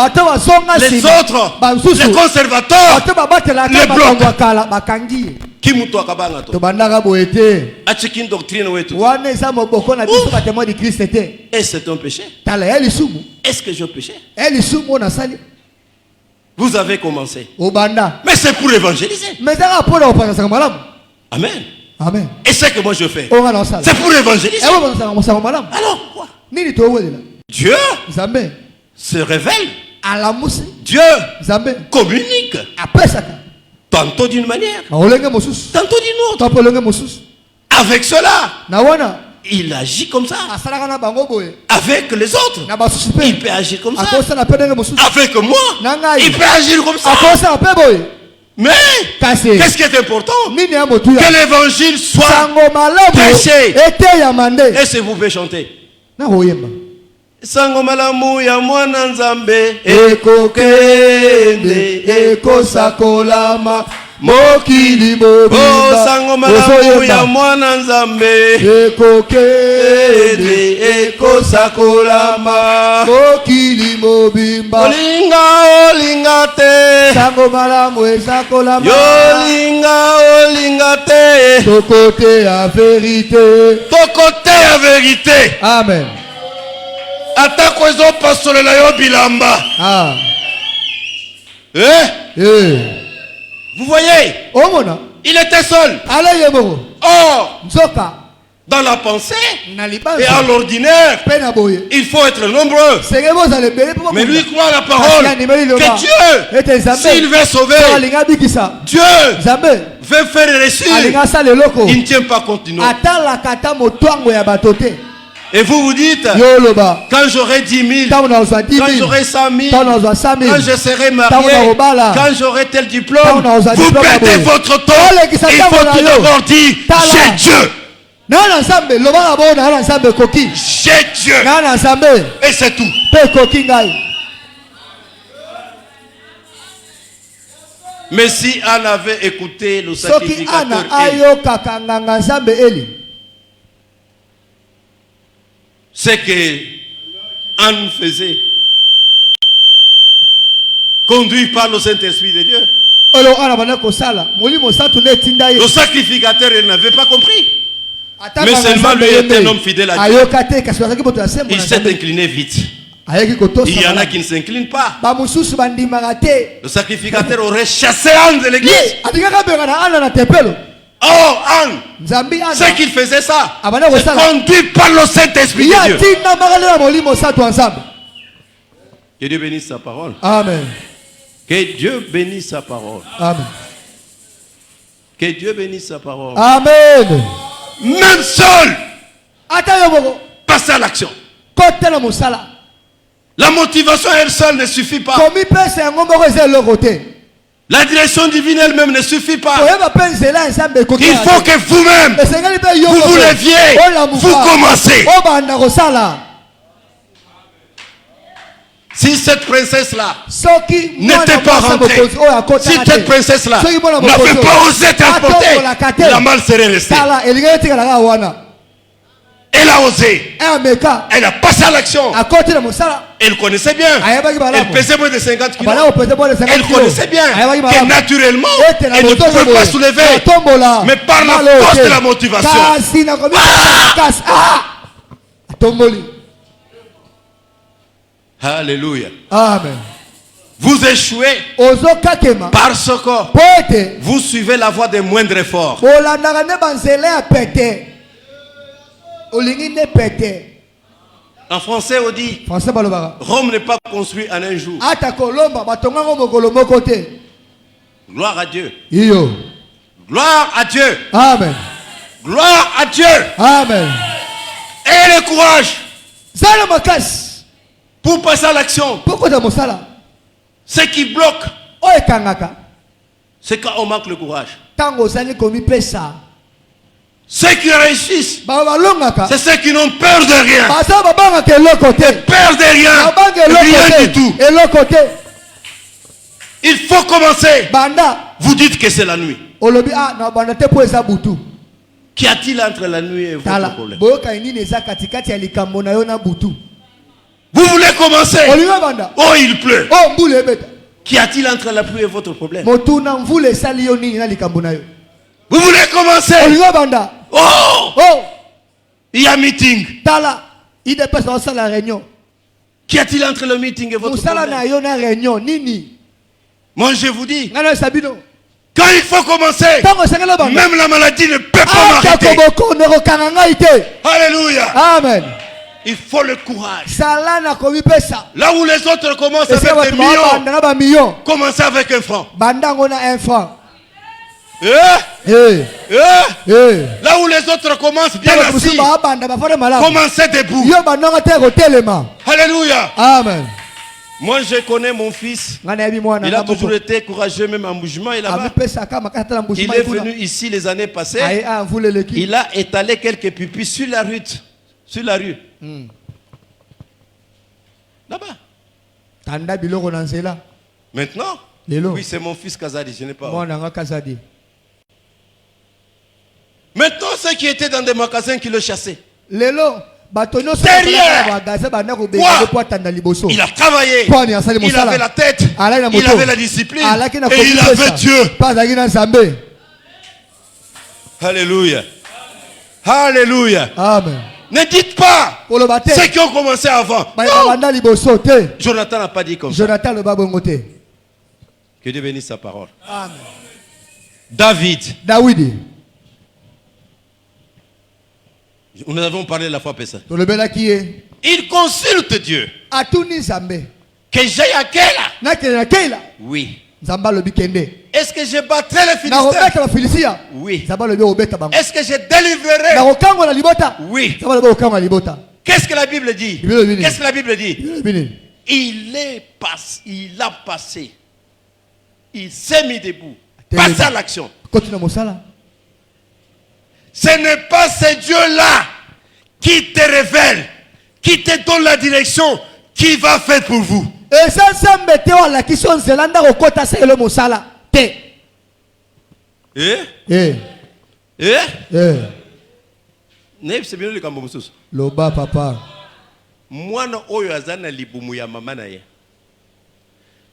les autres, les conservateurs, les blocs. Et c'est un péché. Est-ce que je péchais? Vous avez commencé. Mais c'est pour évangéliser. Amen. Amen. Et c'est que moi je fais. C'est pour évangéliser. Alors quoi? Dieu se révèle. Dieu communique. Tantôt d'une manière, tantôt d'une autre. Avec cela, il agit comme ça. Avec les autres, il peut agir comme ça. Avec moi, il peut agir comme ça. Mais qu'est-ce qui est important? Que l'évangile soit prêché. Et si vous pouvez chanter. Sango malamu ya mwana nzambe ekokende ekosakolama mokili mobimba. Sango malamu ya mwana nzambe ekokende ekosakolama mokili mobimba. Olinga te sango malamu esakolama. Olinga te tokote ya vérité. Amen. Atako ezo pastolela yo bilamba. Vous voyez? Il était seul. Or, dans la pensée et à l'ordinaire, il faut être nombreux. Mais lui croit la parole que Dieu, s'il veut sauver, Dieu veut faire réussir. Il ne tient pas compte du nom. Et vous dites, quand j'aurai 10 000, quand j'aurai 100 000, quand je serai marié, quand j'aurai tel diplôme, vous perdez votre temps. Il faut tout d'abord dire, j'ai Dieu. J'ai Dieu. Et c'est tout. Mais si Anne avait écouté le sacrificateur, c'est que Anne faisait, conduit par le Saint-Esprit de Dieu. Le sacrificateur, il n'avait pas compris. Mais seulement lui était un homme fidèle à Dieu. Il s'est incliné vite. Il y en a qui ne s'inclinent pas. Le sacrificateur aurait chassé Anne de l'église. Oh, Anne, c'est qu'il faisait ça. C'est conduit par le Saint-Esprit de Dieu. Que Dieu bénisse sa parole. Amen. Que Dieu bénisse sa parole. Amen. Que Dieu bénisse sa parole. Amen. Même seul, passer à l'action. La motivation elle seule ne suffit pas. La direction divine elle-même ne suffit pas. Il faut que vous-même, vous vous leviez, vous commencez. Si cette princesse-là n'était pas rentrée, si cette princesse-là n'avait pas osé transporter, la malle serait restée. Elle a osé. Elle a passé à l'action. Elle connaissait bien. Elle pesait moins de 50 kilos. Elle connaissait bien que naturellement, elle ne pouvait pas soulever. Mais par la force de la motivation. Alléluia. Amen. Vous échouez parce que vous suivez la voie des moindres efforts. En français, on dit Rome n'est pas construit en un jour. Gloire à Dieu. Gloire à Dieu. Amen. Gloire à Dieu. Amen. Et le courage pour passer à l'action. Ce qui bloque, c'est quand on manque le courage. Ceux qui réussissent, c'est ceux qui n'ont peur de rien. Peur de rien. Rien du tout. Il faut commencer. Vous dites que c'est la nuit. Qu'y a-t-il entre la nuit et votre problème? Vous voulez commencer? Oh, il pleut. Qu'y a-t-il entre la pluie et votre problème? Vous voulez commencer? Oh, il y a meeting. Qu'y a-t il entre le meeting et votre problème? Moi je vous dis, quand il faut commencer, même la maladie ne peut pas m'arrêter. Alléluia. Amen. Il faut le courage. Là où les autres commencent avec des millions, commencez avec un franc. Là où les autres commencent bien assis, commencez debout. Alléluia. Amen. Moi je connais mon fils. Il a toujours été courageux même en mouvement. Il est venu ici les années passées. Il a étalé quelques pupilles sur la rue. Sur la rue. Là-bas. Maintenant, oui, c'est mon fils Kazadi, je n'ai pas. Maintenant, ceux qui étaient dans des magasins qui le chassaient. Derrière. Quoi? Il a travaillé. Il avait la tête. Il avait la discipline. Et il avait Dieu. Alléluia. Alléluia. Amen. Ne dites pas ceux qui ont commencé avant. Non. Jonathan n'a pas dit comme ça. Que Dieu bénisse sa parole. Amen. David. Nous avons parlé la fois passée. Il consulte Dieu. Que j'aille à Kéla. Oui. Est-ce que je battrai les Philistins? Oui. Est-ce que je délivrerai? Oui. Qu'est-ce que la Bible dit? Qu'est-ce que la Bible dit? Il a passé. Il s'est mis debout. Passe à l'action. Ce n'est pas ce Dieu-là qui te révèle, qui te donne la direction, qui va faire pour vous. Loba papa. Mwana oyo azana libumu ya mama na ye.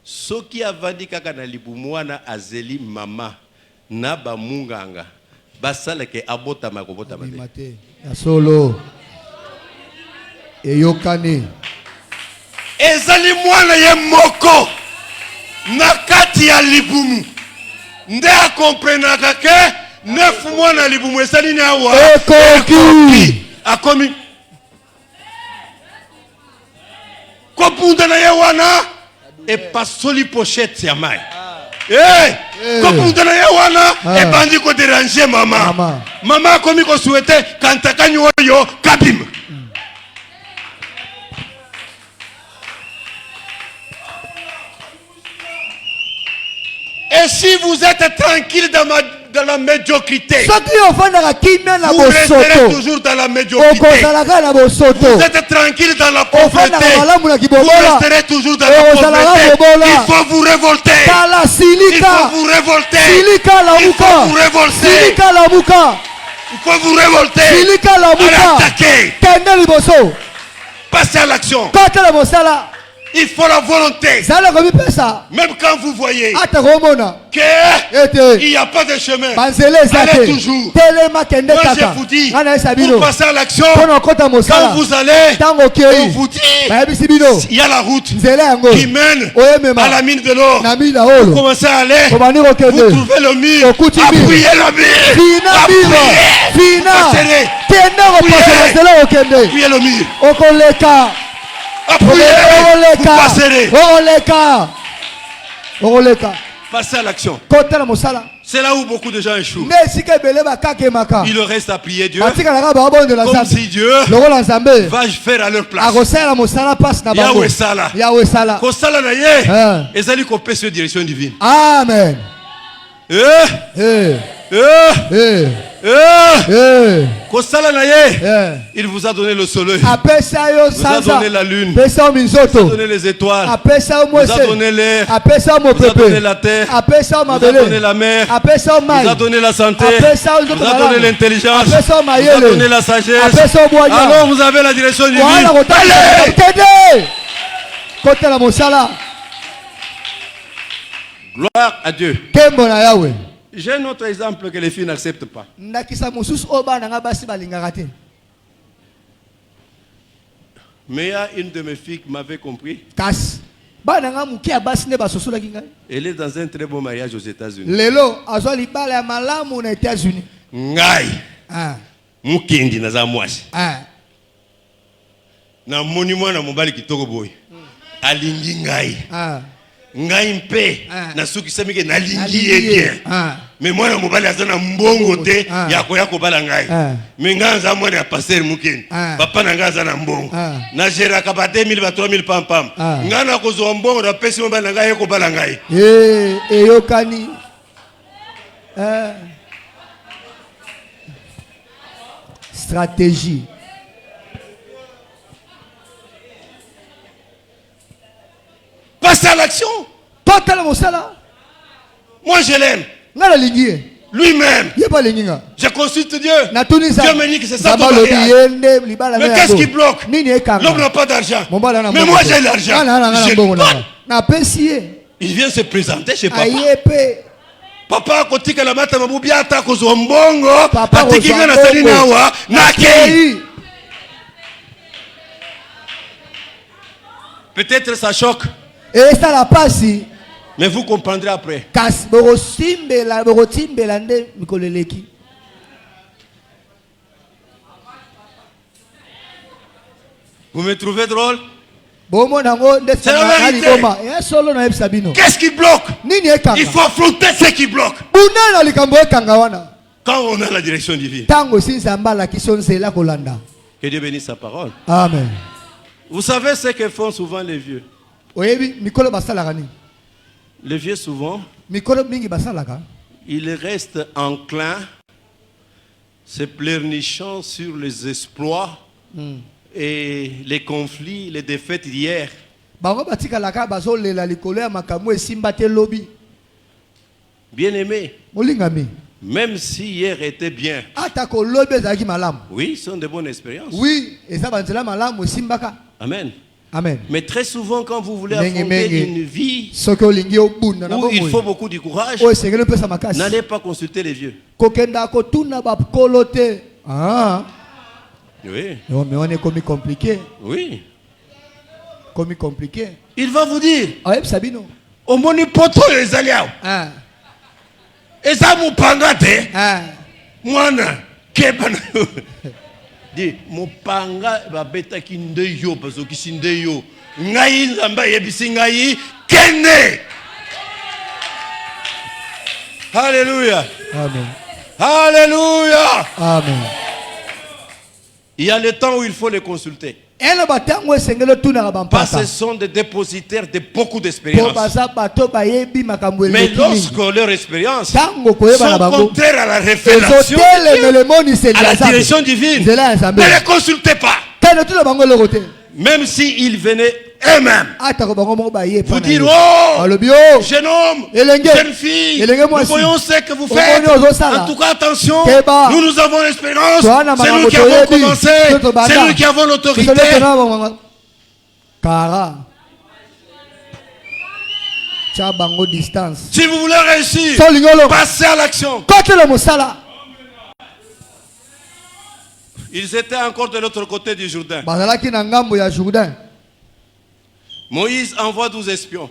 Soki avandi kaka na libumu wana azeli mama na ba munganga. Basaleke abota makobota mate. Solo. Eyokane. Ezali mwana ye moko na kati ya libumu. Nde a comprenaka ke 9 mois na libumu esali ni awa. Ekoki. Akomi. Kopunda na ye wana e pasoli pochette ya mai. Kopunda na ye wana e bandi ko déranger mama. Mama akomi ko souhaiter kantakani oyo kabim. Et si vous êtes tranquille dans la médiocrité, vous resterez toujours dans la médiocrité. Vous êtes tranquille dans la pauvreté, vous resterez toujours dans la pauvreté. Il faut vous révolter. Il faut vous révolter. Il faut vous révolter. Il faut vous révolter. Allez attaquer. Passez à l'action. Il faut la volonté. Même quand vous voyez qu'il n'y a pas de chemin, allez toujours. Moi je vous dis, pour passer à l'action, quand vous allez, on vous dit, il y a la route qui mène à la mine de l'or. Vous commencez à aller, vous trouvez le mur, appuyez le mur, appuyez le mur. Passez à l'action. C'est là où beaucoup de gens échouent. Il reste à prier Dieu comme si Dieu va faire à leur place. Yahweh Sala. Kosala na ye. Ezali ko pesa direction divine. Amen. Il vous a donné le soleil. Il vous a donné la lune. Il vous a donné les étoiles. Il vous a donné l'air. Il vous a donné la terre. Il vous a donné la mer. Il vous a donné la santé. Il vous a donné l'intelligence. Il vous a donné la sagesse. Alors vous avez la direction divine. Allez! Gloire à Dieu. J'ai un autre exemple que les filles n'acceptent pas. Mais il y a une de mes filles qui m'avait compris. Elle est dans un très beau mariage aux États-Unis. Ngai. Mukendi naza mwasi. Na monument na mobali kitoko boy. Alingi ngai. Ngai mpe na suki semike na lingi bien. Mais moi na mobali azana mbongo te ya ko bala ngai. Mais nganza mwana ya pasteur Mukendi. Papa na ngaza na mbongo. Na gera ka ba 2000 ba 3000 pam pam. Ngana ko zo mbongo na pesi mobali na ngai ko bala ngai. Eyokani. Stratégie. Passe à l'action. Moi je l'aime. Lui-même. Je consulte Dieu. Dieu me dit que c'est ça ton mariage. Mais qu'est-ce qui bloque? L'homme n'a pas d'argent. Mais moi j'ai l'argent. Il vient se présenter chez papa. Papa kotika la mata mabubi ata kozwa mbongo. Atikika na salini awa. Nakei. Peut-être ça choque. Et ça la passe. Mais vous comprendrez après. Vous me trouvez drôle? C'est la vérité. Qu'est-ce qui bloque? Il faut affronter ce qui bloque. Quand on a la direction divine. Que Dieu bénisse sa parole. Amen. Vous savez ce que font souvent les vieux? Les vieux souvent, ils restent enclins, se pleurnichant sur les exploits et les conflits, les défaites d'hier. Bien aimé, même si hier était bien, oui, ce sont de bonnes expériences. Amen. Amen. Mais très souvent, quand vous voulez affronter une vie où il faut beaucoup de courage, n'allez pas consulter les vieux. Oui. Oui. Il va vous dire. Au monipoto les alliés. Et ça vous pangate. Moi, kebana. Dit mopanga babeta ki ndeyo bazo ki sindeyo ngai nzamba yebisi ngai kene. Alléluia. Amen. Alléluia. Amen. Il y a le temps où il faut les consulter. Parce que ce sont des dépositaires de beaucoup d'expérience. Mais lorsque leur expérience sont contraires à la révélation, à la direction divine, ne les consultez pas. Même s'ils venaient eux-mêmes vous dire, oh, jeune homme, jeune fille, nous voyons ce que vous faites. En tout cas, attention, nous avons l'expérience, c'est nous qui avons commencé, c'est nous qui avons l'autorité. Si vous voulez réussir, passez à l'action. Ils étaient encore de l'autre côté du Jourdain. Moïse envoie 12 espions.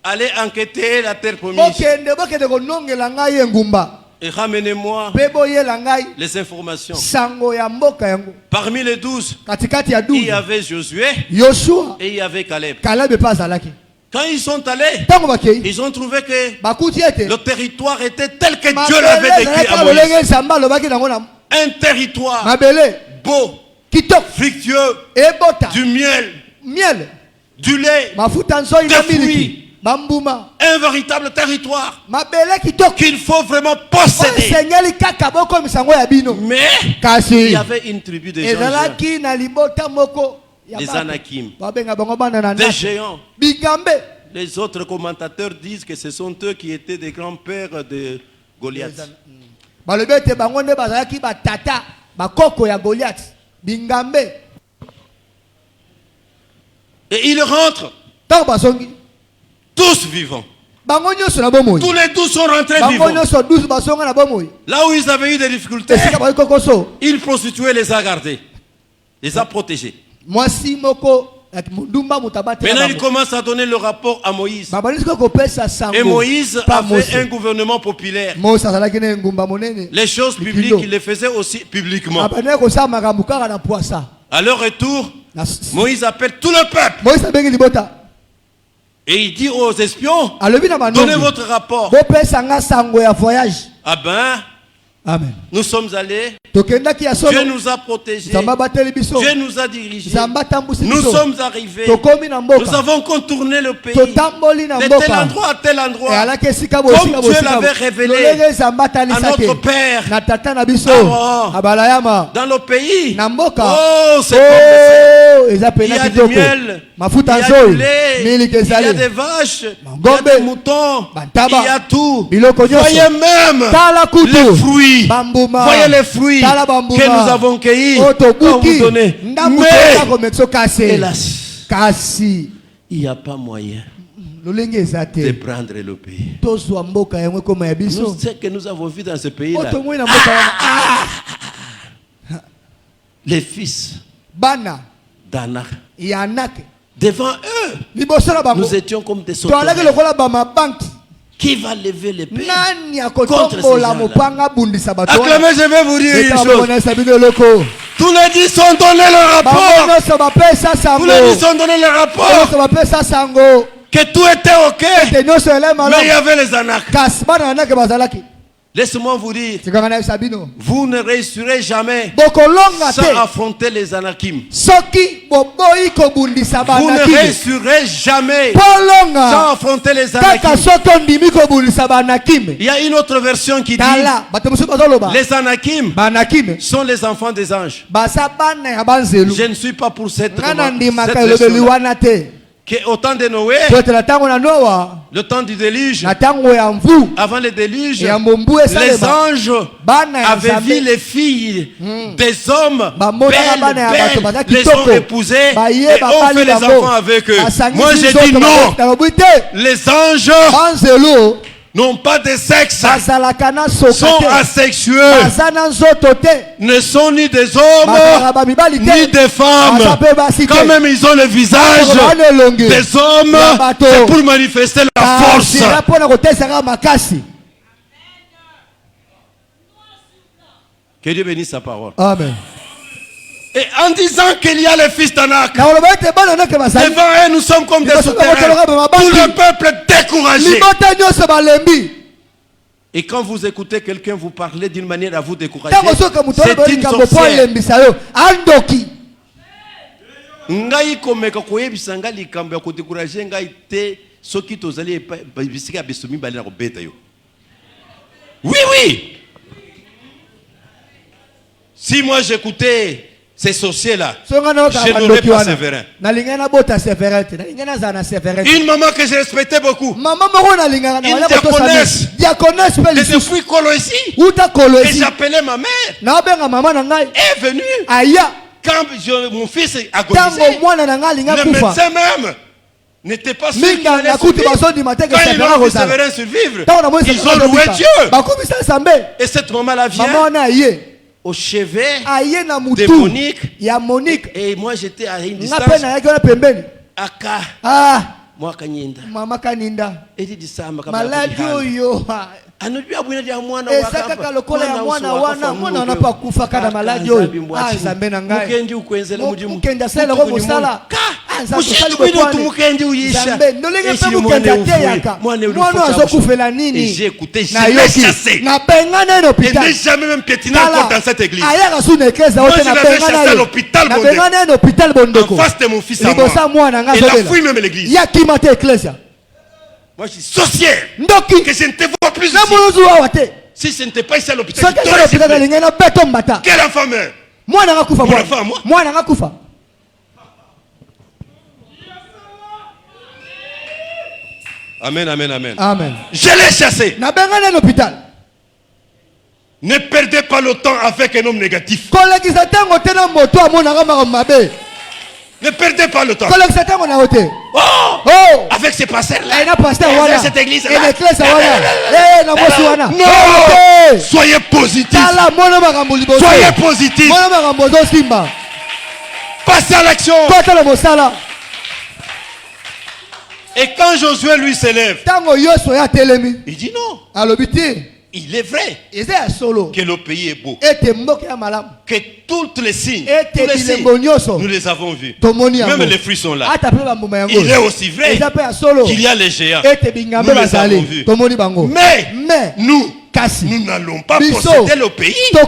Allez enquêter la terre promise. Et ramenez-moi les informations. Parmi les 12, il y avait Josué et il y avait Caleb. Quand ils sont allés, ils ont trouvé que le territoire était tel que Dieu l'avait décrit à Moïse. Un territoire beau, fructueux, du miel, du lait, des fruits, Un véritable territoire qu'il faut vraiment posséder. Mais il y avait une tribu de gens, les Anakim, des géants. Les autres commentateurs disent que ce sont eux qui étaient des grands-pères de Goliath. Et ils rentrent tous vivants. Tous les 12 sont rentrés vivants. Là où ils avaient eu des difficultés, ils prostituaient les a gardés, les a protégés. Maintenant, il commence à donner le rapport à Moïse. Et Moïse avait un gouvernement populaire. Les choses publiques, il les faisait aussi publiquement. À leur retour, Moïse appelle tout le peuple. Et il dit aux espions, donnez votre rapport. Ah ben, amen. Nous sommes allés, Dieu nous a protégés, Dieu nous a dirigés, nous sommes arrivés, nous avons contourné le pays, de tel endroit à tel endroit, comme Dieu l'avait révélé à notre père, Abraham, dans le pays. Oh, c'est comme ça. Il y a du miel, il y a du lait, il y a des vaches, il y a des moutons, il y a tout. Voyez même les fruits. Voyez les fruits que nous avons cueillis pour vous donner. Mais hélas, il n'y a pas moyen de prendre le pays. Nous, ce que nous avons vu dans ce pays-là, les fils d'Anak, devant eux, nous étions comme des sauterelles. Qui va lever l'épée contre ces gens-là? Acclamez, je vais vous dire une chose. Tous les 10 ont donné le rapport. Tous les 10 ont donné le rapport. Que tout était ok. Mais il y avait les Anak. Laissez-moi vous dire, vous ne réussirez jamais sans affronter les Anakim. Vous ne réussirez jamais sans affronter les Anakim. Il y a une autre version qui dit, les Anakim sont les enfants des anges. Je ne suis pas pour cette version-là. Au temps de Noé, le temps du déluge, avant le déluge, les anges avaient vu les filles des hommes belles, les ont épousées et ont fait les enfants avec eux. Moi j'ai dit non, les anges n'ont pas de sexe, sont asexueux, ne sont ni des hommes ni des femmes. Quand même ils ont le visage des hommes, c'est pour manifester la force. Que Dieu bénisse sa parole. Amen. Et en disant qu'il y a les fils d'Anak, devant eux nous sommes comme des souterrains. Tout le peuple découragé. Et quand vous écoutez quelqu'un vous parler d'une manière à vous décourager, c'est une sorcière. Ngai komeka koyebisa nga likambo ya kodécourager ngai te soki tozali bisika besumi bali na kobeta yo. Oui. Si moi j'écoutais ces sorciers-là, je n'aurais pas Séverin. Une maman que je respectais beaucoup, une diaconesse de depuis Kolo ici, que j'appelais ma mère, est venue. Quand mon fils a agonisé, le médecin même n'était pas sûr qu'il allait survivre. Quand ils ont vu Séverin survivre, ils ont loué Dieu. Et cette maman-là vient au chevet de Monique, et moi j'étais à une distance. Aka moi Kanyinda mama Kaninda eti disamba kama maladi oyo anujua bwina dia mwana wakapa lokola ya mwana anapakufa kana maladi oyo Nzambe na ngai mukendi ukwenzela mujimu mukenda sala ko musala mushindi kwino tumukendi uyisha Nzambe ndolenga pe mukenda teyaka mwana azokufela nini na yoki na pengana l'hôpital et jamais même piétiner encore dans cette église aya suna ekeza wote na pengana l'hôpital bondeko en face de mon fils à moi et la fouille même l'église ya kimate eklesia Moi je suis sorcière. Que je ne te vois plus ici. Si ce n'était pas ici à l'hôpital, quel enfant meurt? Mon enfant, moi. Amen, amen, amen. Amen. Je l'ai chassé. Ne perdez pas le temps avec un homme négatif. Ne perdez pas le temps. Oh, avec ces pasteurs-là, avec cette église-là. Non, soyez positifs. Soyez positifs. Passez à l'action. Et quand Josué lui s'élève, il dit non. Il est vrai que le pays est beau. Que toutes les signes, nous les avons vus. Même les fruits sont là. Il est aussi vrai qu'il y a les géants. Nous les avons vus. Mais nous n'allons pas posséder le pays par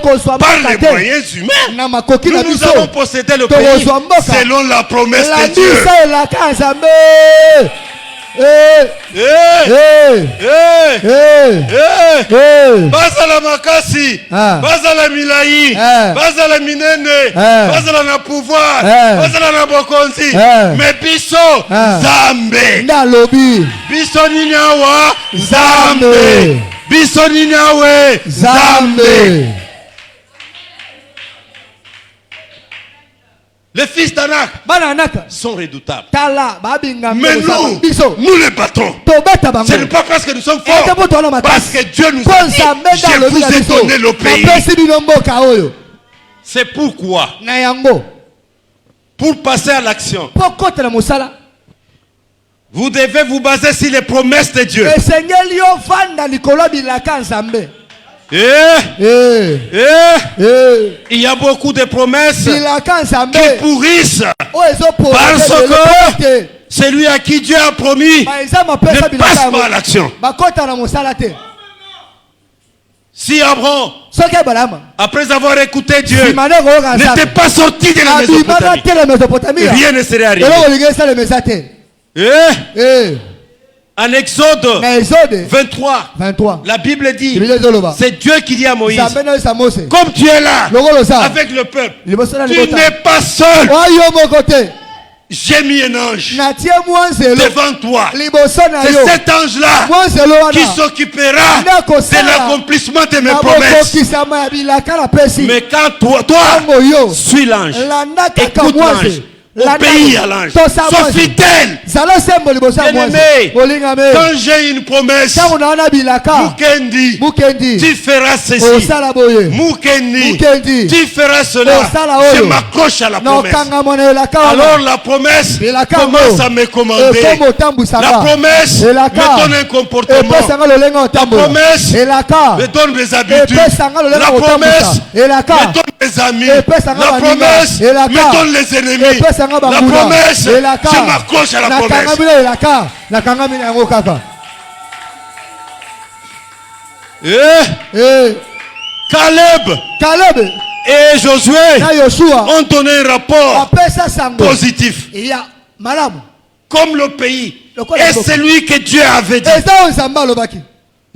les moyens humains. Nous allons posséder le pays selon la promesse de Dieu. Bazala makasi, bazala milai, bazala minene, bazala na pouvoir, bazala na bokonzi, mais biso Zambe. Biso nini awa Zambe. Biso nini awe Zambe. Les fils d'Anak sont redoutables. Mais nous les battons. Ce n'est pas parce que nous sommes forts, parce que Dieu nous a dit, je vous ai donné le pays. C'est pourquoi, pour passer à l'action, vous devez vous baser sur les promesses de Dieu. Il y a beaucoup de promesses qui pourrissent parce que celui à qui Dieu a promis ne passe pas à l'action. Si Abraham, après avoir écouté Dieu, n'était pas sorti de la Mésopotamie, rien ne serait arrivé. En Exode 23, la Bible dit, c'est Dieu qui dit à Moïse, comme tu es là avec le peuple, tu n'es pas seul. J'ai mis un ange devant toi. C'est cet ange-là qui s'occupera de l'accomplissement de mes promesses. Mais quand toi suis l'ange, écoute l'ange. Obéis à l'ange. Sois fidèle. Bien-aimé, quand j'ai une promesse, Mukendi, tu feras ceci. Mukendi, tu feras cela. Je m'accroche à la promesse. Alors la promesse commence à me commander. La promesse me donne un comportement. La promesse me donne des habitudes. La promesse me donne des amis. La promesse me donne les ennemis. La promesse, je m'accroche à la promesse. Caleb et Josué ont donné un rapport positif. Comme le pays est celui que Dieu avait dit.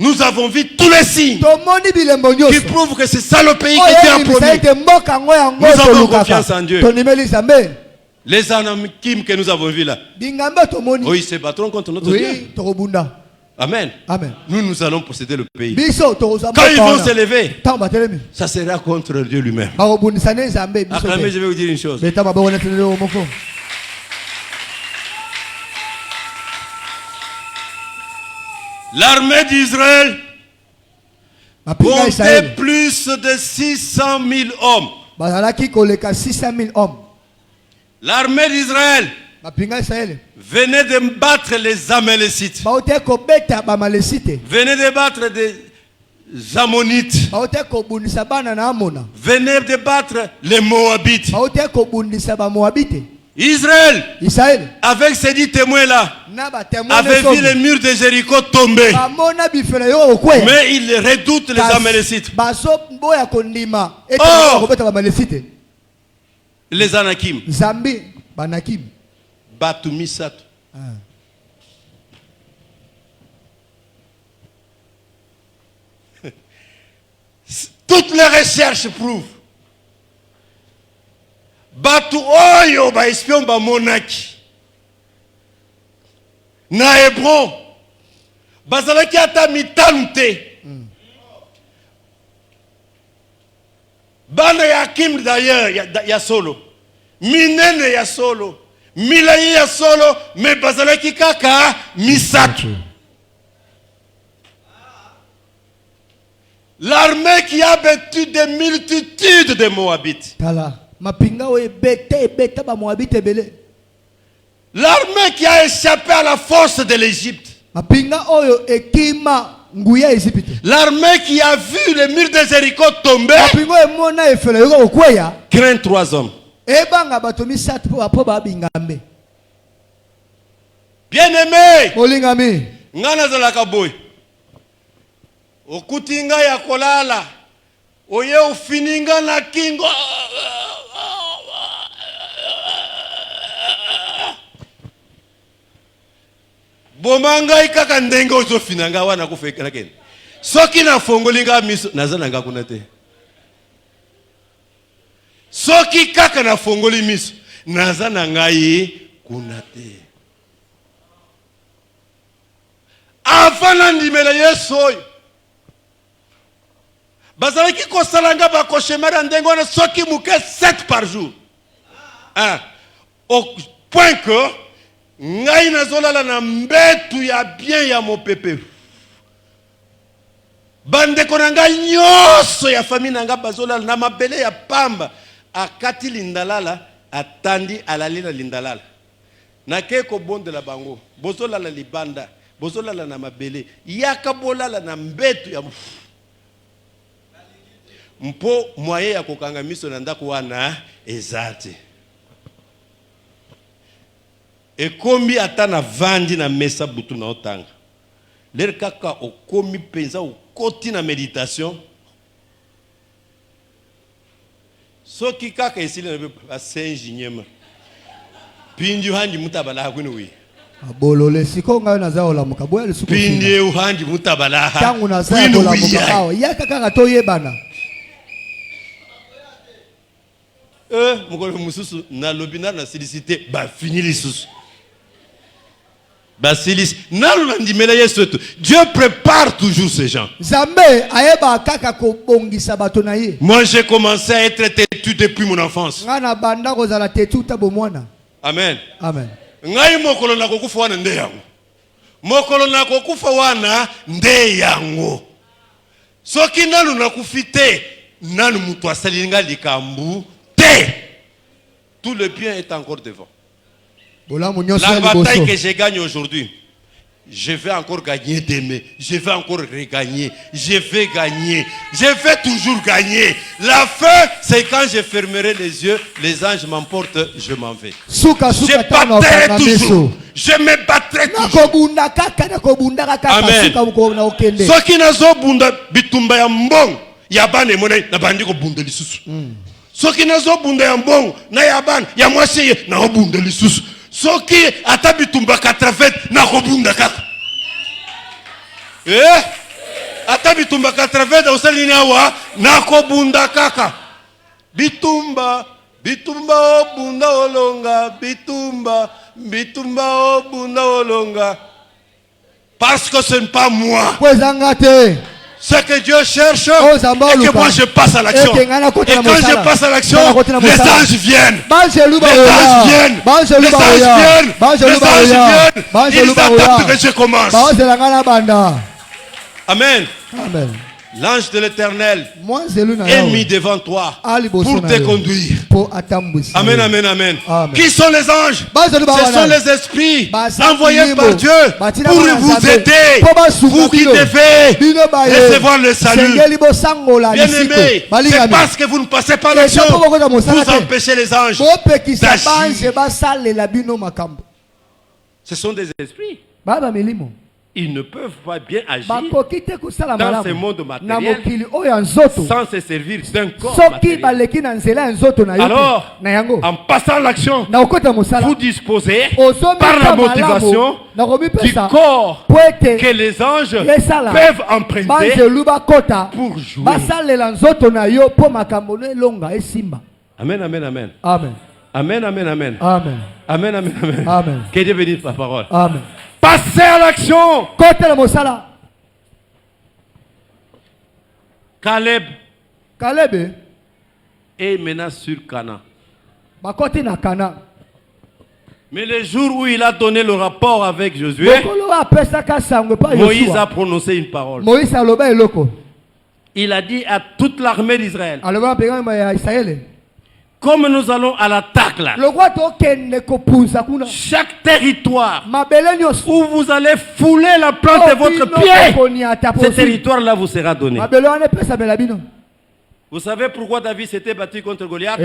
Nous avons vu tous les signes qui prouvent que c'est ça le pays que Dieu a promis. Nous avons confiance en Dieu. Les Anakim que nous avons vus là, ils se battront contre notre Dieu. Amen. Nous allons posséder le pays. Quand ils vont s'élever, ça sera contre Dieu lui-même. Acclamez, je vais vous dire une chose. L'armée d'Israël comptait plus de 600 000 hommes. L'armée d'Israël venait de battre les Amalécites. Venait de battre les Ammonites. Venait de battre les Moabites. Israël, avec ces 10 témoins-là, avait vu les murs de Jéricho tomber. Mais il redoute les Amalécites. Oh, les Anakim. Batumisat. Toutes les recherches prouvent. Batu oyo ba espion ba monaki. Na Hébron. Bazalaki ata mitanu te. Bana ya Kim d'ailleurs, ya solo. Minene ya solo. Milai ya solo. Mais bazalaki kaka misatu. L'armée qui a battu des multitudes de Moabites. L'armée qui a échappé à la force de l'Égypte. L'armée qui a vu le mur de Jéricho tomber craint 3 hommes. Bien-aimé, ngana zalaka boy. Okutinga ya kolala. Oye ufininga na kingo. Bomanga ikaka ndenga ozo finanga wana kufekela kene. Soki na fongolinga miso nazana kuna te. Soki kaka na fongoli miso nazana ngai kuna te. Afana ndimela Yesu. Bazalaki ko salanga ba ko shemara ndengo na soki muke 7 par jour. Au point que ngai nazolala na mbetu ya bien ya mopepe. Bande konanga nyoso ya famille nanga bazolala na mabele ya pamba akati lindalala atandi alalila lindalala. Nake ko bonde la bango bozolala libanda bozolala na mabele yaka bolala na mbetu ya mpo moye ya kokanga miso na ndako wana ezate. Ekomi ata na vandi na mesa butu na otanga. Ler kaka okomi penza okoti na méditation. Soki kaka esili na ba Saint-Ginyema. Pindi uhandi mutabala kwini. Bolole sikonga na zao la mukabwa lisuku. Pindi uhandi mutabala. Tangu na zao la mukao. Yaka kaka toyebana. Mukolo mususu na lobina na silicité ba fini lisusu. Basilis, Dieu prépare toujours ces gens. Moi j'ai commencé à être têtu depuis mon enfance. Amen. Amen. Ngai mokolo na kokufa wana nde yango. Mokolo na kokufa wana nde yango. Soki nanu na kufite nanu mutu asalinga likambu te. Tout le bien est encore devant. La bataille que je gagne aujourd'hui, je vais encore gagner demain. Je vais encore regagner. Je vais gagner. Je vais toujours gagner. La fin, c'est quand je fermerai les yeux, les anges m'emportent, je m'en vais. Je battrai toujours. Je me battrai toujours. Amen. Ce qui n'a pas bunda bitumba ya mbong, yabane mona na bandi ko bunda lisusu. Ce qui n'a pas bunda ya mbong, na yabane ya mwasi na bunda lisusu. Soki atabitumba 80 na kobunda kaka. Atabitumba 80 usali nyawa na kobunda kaka. Bitumba obunda olonga, bitumba obunda olonga. Parce que ce n'est pas moi. Ce que Dieu cherche, et que moi je passe à l'action. Et quand je passe à l'action, les anges viennent. Les anges viennent. Ils attendent que je commence. Amen. Amen. L'ange de l'Éternel est mis devant toi pour te conduire. Amen, amen, amen. Qui sont les anges? Ce sont les esprits envoyés par Dieu pour vous aider. Vous qui devez recevoir le salut. Bien-aimés, c'est parce que vous ne passez pas l'action. Vous empêchez les anges d'agir. Ce sont des esprits. ils ne peuvent pas bien agir dans ce monde matériel sans se servir d'un corps matériel. Alors, en passant l'action, vous disposez par la motivation du corps que les anges peuvent emprunter pour jouer. Amen, amen, amen. Amen. Amen, amen, amen. Amen. Amen, amen, amen. Amen. Que Dieu bénisse la parole. Amen. Passez à l'action. Caleb est maintenant sur Cana. Mais le jour où il a donné le rapport avec Josué, Moïse a prononcé une parole. Il a dit à toute l'armée d'Israël, comme nous allons à l'attaque là, chaque territoire où vous allez fouler la plante de votre pied, ce territoire là vous sera donné. Vous savez pourquoi David s'était battu contre Goliath?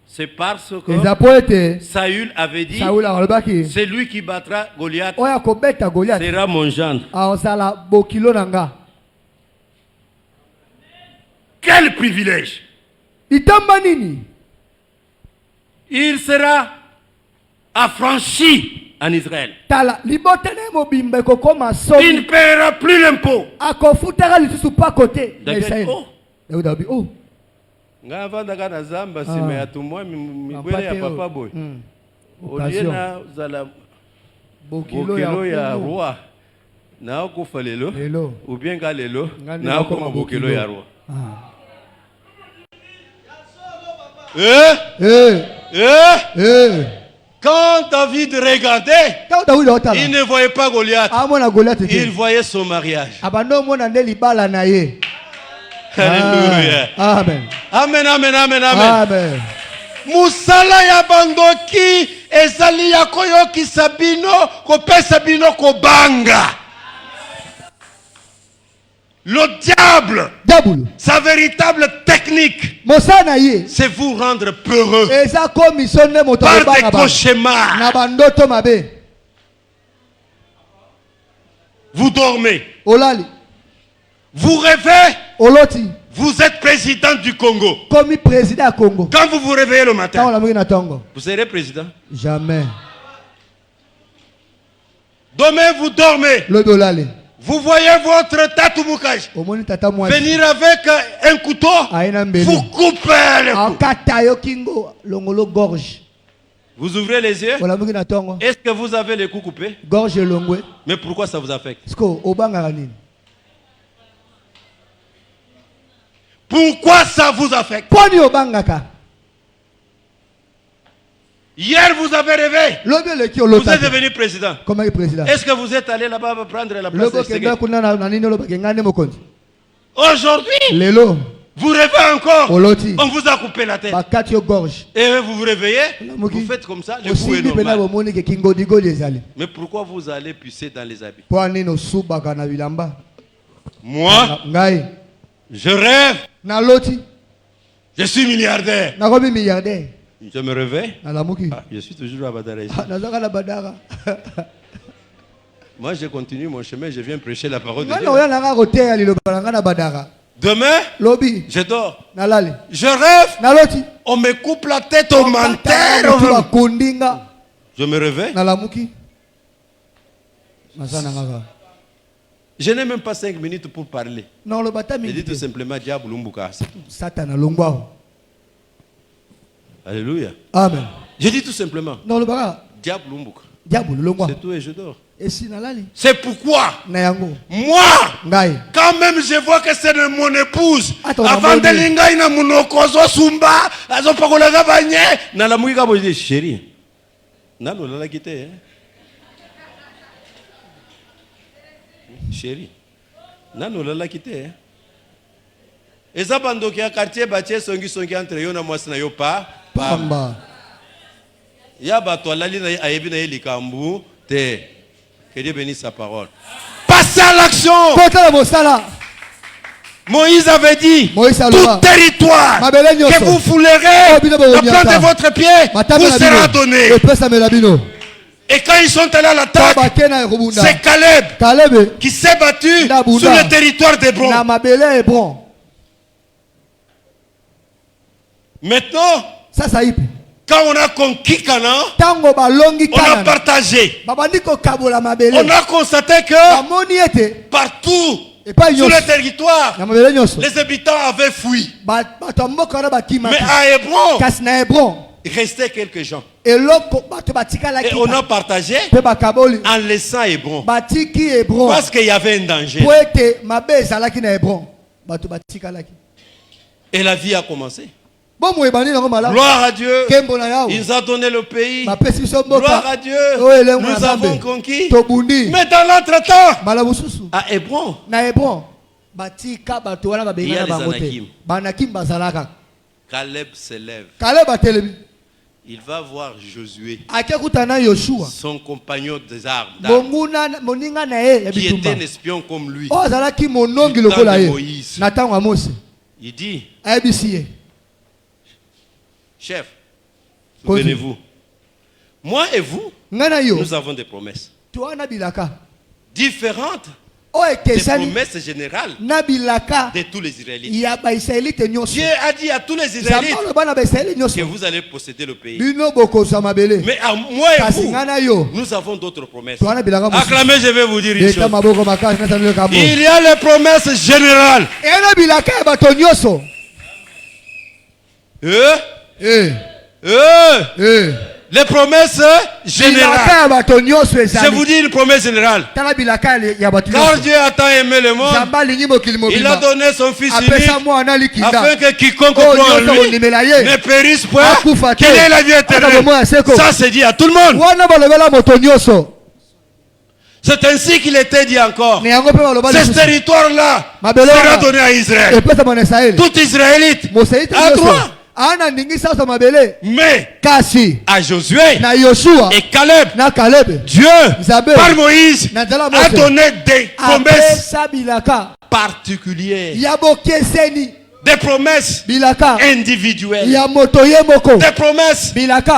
C'est parce que Saül avait dit, c'est lui qui battra Goliath sera mon gendre. Quel privilège! Il sera affranchi en Israël. Il ne paiera plus l'impôt. Quand David regardait, il ne voyait pas Goliath. Il voyait son mariage. Alléluia. Amen. Amen, amen, amen, amen. Amen. Musala ya bandoki ezali ya koyoki sabino kopesa bino kobanga. Le diable, sa véritable technique, c'est vous rendre peureux par des cauchemars. Vous dormez, vous rêvez, vous êtes président du Congo. Quand vous vous réveillez le matin, vous serez président? Jamais. Demain vous dormez. Vous voyez votre Tatoumoukash venir avec un couteau, vous coupez le cou. Vous ouvrez les yeux. Est-ce que vous avez les coups coupés? Mais pourquoi ça vous affecte? Pourquoi ça vous affecte? Hier, vous avez rêvé. Vous êtes devenu président. Est-ce que vous êtes allé là-bas prendre la place de Ségué? Aujourd'hui, vous rêvez encore. On vous a coupé la tête. Et vous vous réveillez, vous faites comme ça, le coup est normal. Mais pourquoi vous allez pisser dans les habits? Moi, je rêve. Je suis milliardaire. Je me réveille. Je suis toujours à Badara ici. Moi, je continue mon chemin, je viens prêcher la parole de Dieu. Demain, je dors. Je rêve. On me coupe la tête au menteur. Je me réveille. Je n'ai même pas 5 minutes pour parler. Je dis tout simplement diable Lumbuka. Alléluia. Amen. Je dis tout simplement diable Lumbuka. C'est tout et je dors. C'est pourquoi moi, quand même je vois que c'est de mon épouse, avant de l'inga ina munokozo sumba, azo pakola gabanye, na la muika boje chérie. Nano la kité chérie. Nano la kité eza bando ki quartier batie songi entre yo na mwasi na yo pa pamba. Ya bato alali na ayebi na likambu te. Que Dieu bénisse sa parole. Passez à l'action. Moïse avait dit, tout territoire que vous foulerez la plante de votre pied vous sera donné. Et quand ils sont allés à l'attaque, c'est Caleb qui s'est battu sur le territoire d'Hébron. Maintenant, quand on a conquis Canaan, on a partagé. On a constaté que partout sur le territoire, les habitants avaient fui. Mais à Hébron, il restait quelques gens. Et on a partagé en laissant Hébron. Parce qu'il y avait un danger. Et la vie a commencé. Gloire à Dieu. Il nous a donné le pays. Gloire à Dieu. Nous avons conquis. Mais dans l'entretemps, à Hébron, il y a les Anakim. Caleb s'élève. Il va voir Josué, son compagnon des armes, qui était un espion comme lui. Du temps de Moïse. Il dit, chef, souvenez-vous, moi et vous, nous avons des promesses différentes des promesses générales de tous les Israélites. Dieu a dit à tous les Israélites que vous allez posséder le pays. Mais à moi et vous, nous avons d'autres promesses. Acclamez, je vais vous dire une chose. Il y a les promesses générales. Les promesses générales. Je vous dis une promesse générale. Car Dieu a tant aimé le monde, il a donné son Fils unique afin que quiconque croit en lui ne périsse point, qu'il ait la vie éternelle. Ça c'est dit à tout le monde. C'est ainsi qu'il était dit encore. Ce territoire-là sera donné à Israël. Tout Israélite a droit. Mais à Josué et Caleb, Dieu, par Moïse, a donné des promesses particulières. Des promesses individuelles. Des promesses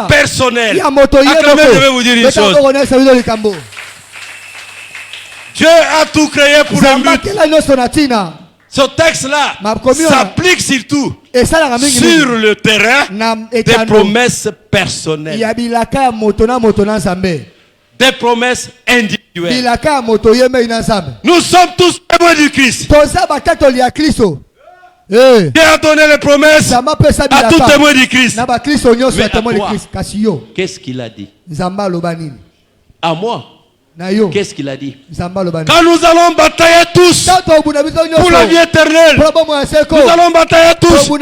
personnelles. Acclamez, je vais vous dire une chose. Dieu a tout créé pour un but. Ce texte-là s'applique surtout sur le terrain des promesses personnelles. Des promesses individuelles. Nous sommes tous témoins du Christ. Dieu a donné les promesses à tout témoin du Christ. Mais à toi, qu'est-ce qu'il a dit? À moi, qu'est-ce qu'il a dit? Quand nous allons batailler tous pour la vie éternelle, nous allons batailler tous. Moi,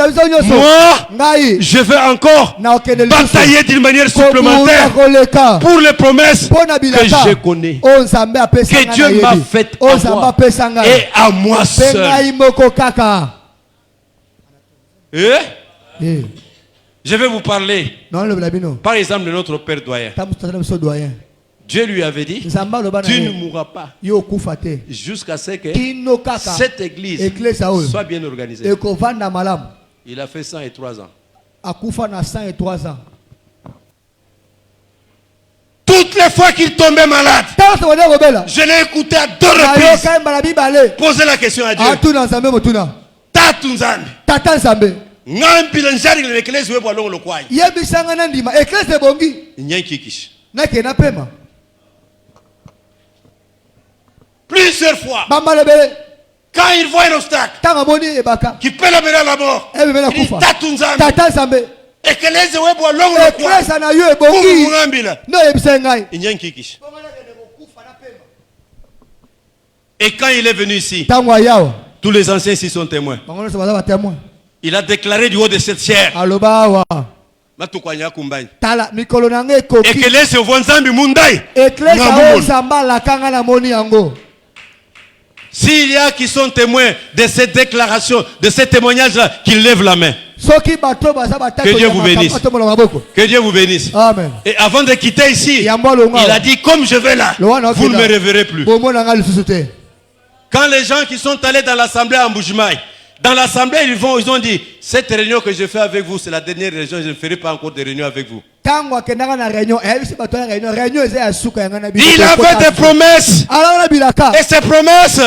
je vais encore batailler d'une manière supplémentaire pour les promesses que je connais, que Dieu m'a faites à moi et à moi seul. Je vais vous parler, par exemple, de notre Père doyen. Dieu lui avait dit, tu ne mourras pas jusqu'à ce que cette église soit bien organisée. Il a fait 103 ans. Toutes les fois qu'il tombait malade, je l'ai écouté à 2 reprises poser la question à Dieu. Tatunzambe. Plusieurs fois, quand il voit un obstacle qui peut l'amener à la mort, il dit Tatunzambe. Et que les webo long le quoi. Et quand il est venu ici, tous les anciens ici sont témoins. Il a déclaré du haut de cette chair. Et que les Nzambi Mundai. S'il y a qui sont témoins de cette déclaration, de ce témoignage-là, qu'ils lèvent la main. Que Dieu vous bénisse. Que Dieu vous bénisse. Amen. Et avant de quitter ici, il a dit, comme je vais là, vous ne me reverrez plus. Quand les gens qui sont allés dans l'assemblée à Mbujimai, dans l'assemblée, ils ont dit, cette réunion que je fais avec vous, c'est la dernière réunion, je ne ferai pas encore de réunion avec vous. Il avait des promesses. Et ces promesses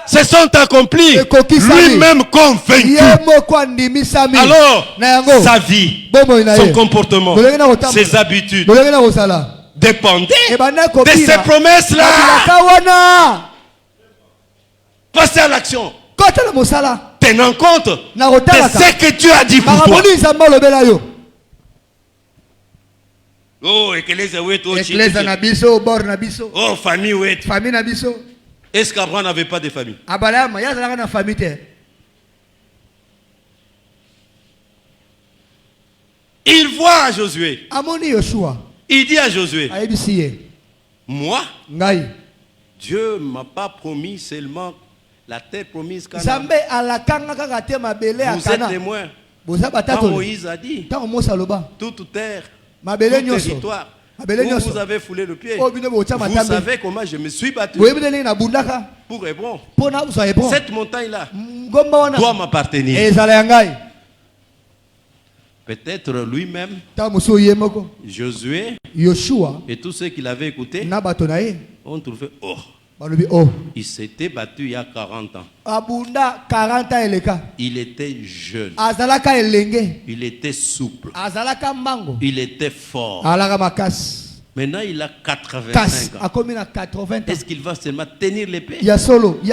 se sont accomplies. Lui-même convaincu. Alors, sa vie, son comportement, ses habitudes dépendaient de ces promesses-là. Passer à l'action. Tenant compte de ce que Dieu a dit pour toi. Oh, Ecclesia nabiso, bor nabiso. Oh, famille wet. Famille nabiso. Est-ce qu'Abraham n'avait pas de famille? Abraham, il y a une famille. Il voit à Josué. Il dit à Josué, moi, Dieu ne m'a pas promis seulement la terre promise. Vous êtes témoin. Quand Moïse a dit, toute terre, tout territoire, vous avez foulé le pied. Vous savez comment je me suis battu pour Hébron. Cette montagne-là doit m'appartenir. Peut-être lui-même, Josué et tous ceux qui l'avaient écouté ont trouvé, il s'était battu il y a 40 ans. Il était jeune. Il était souple. Il était fort. Maintenant, il a 85 ans. Est-ce qu'il va seulement tenir l'épée?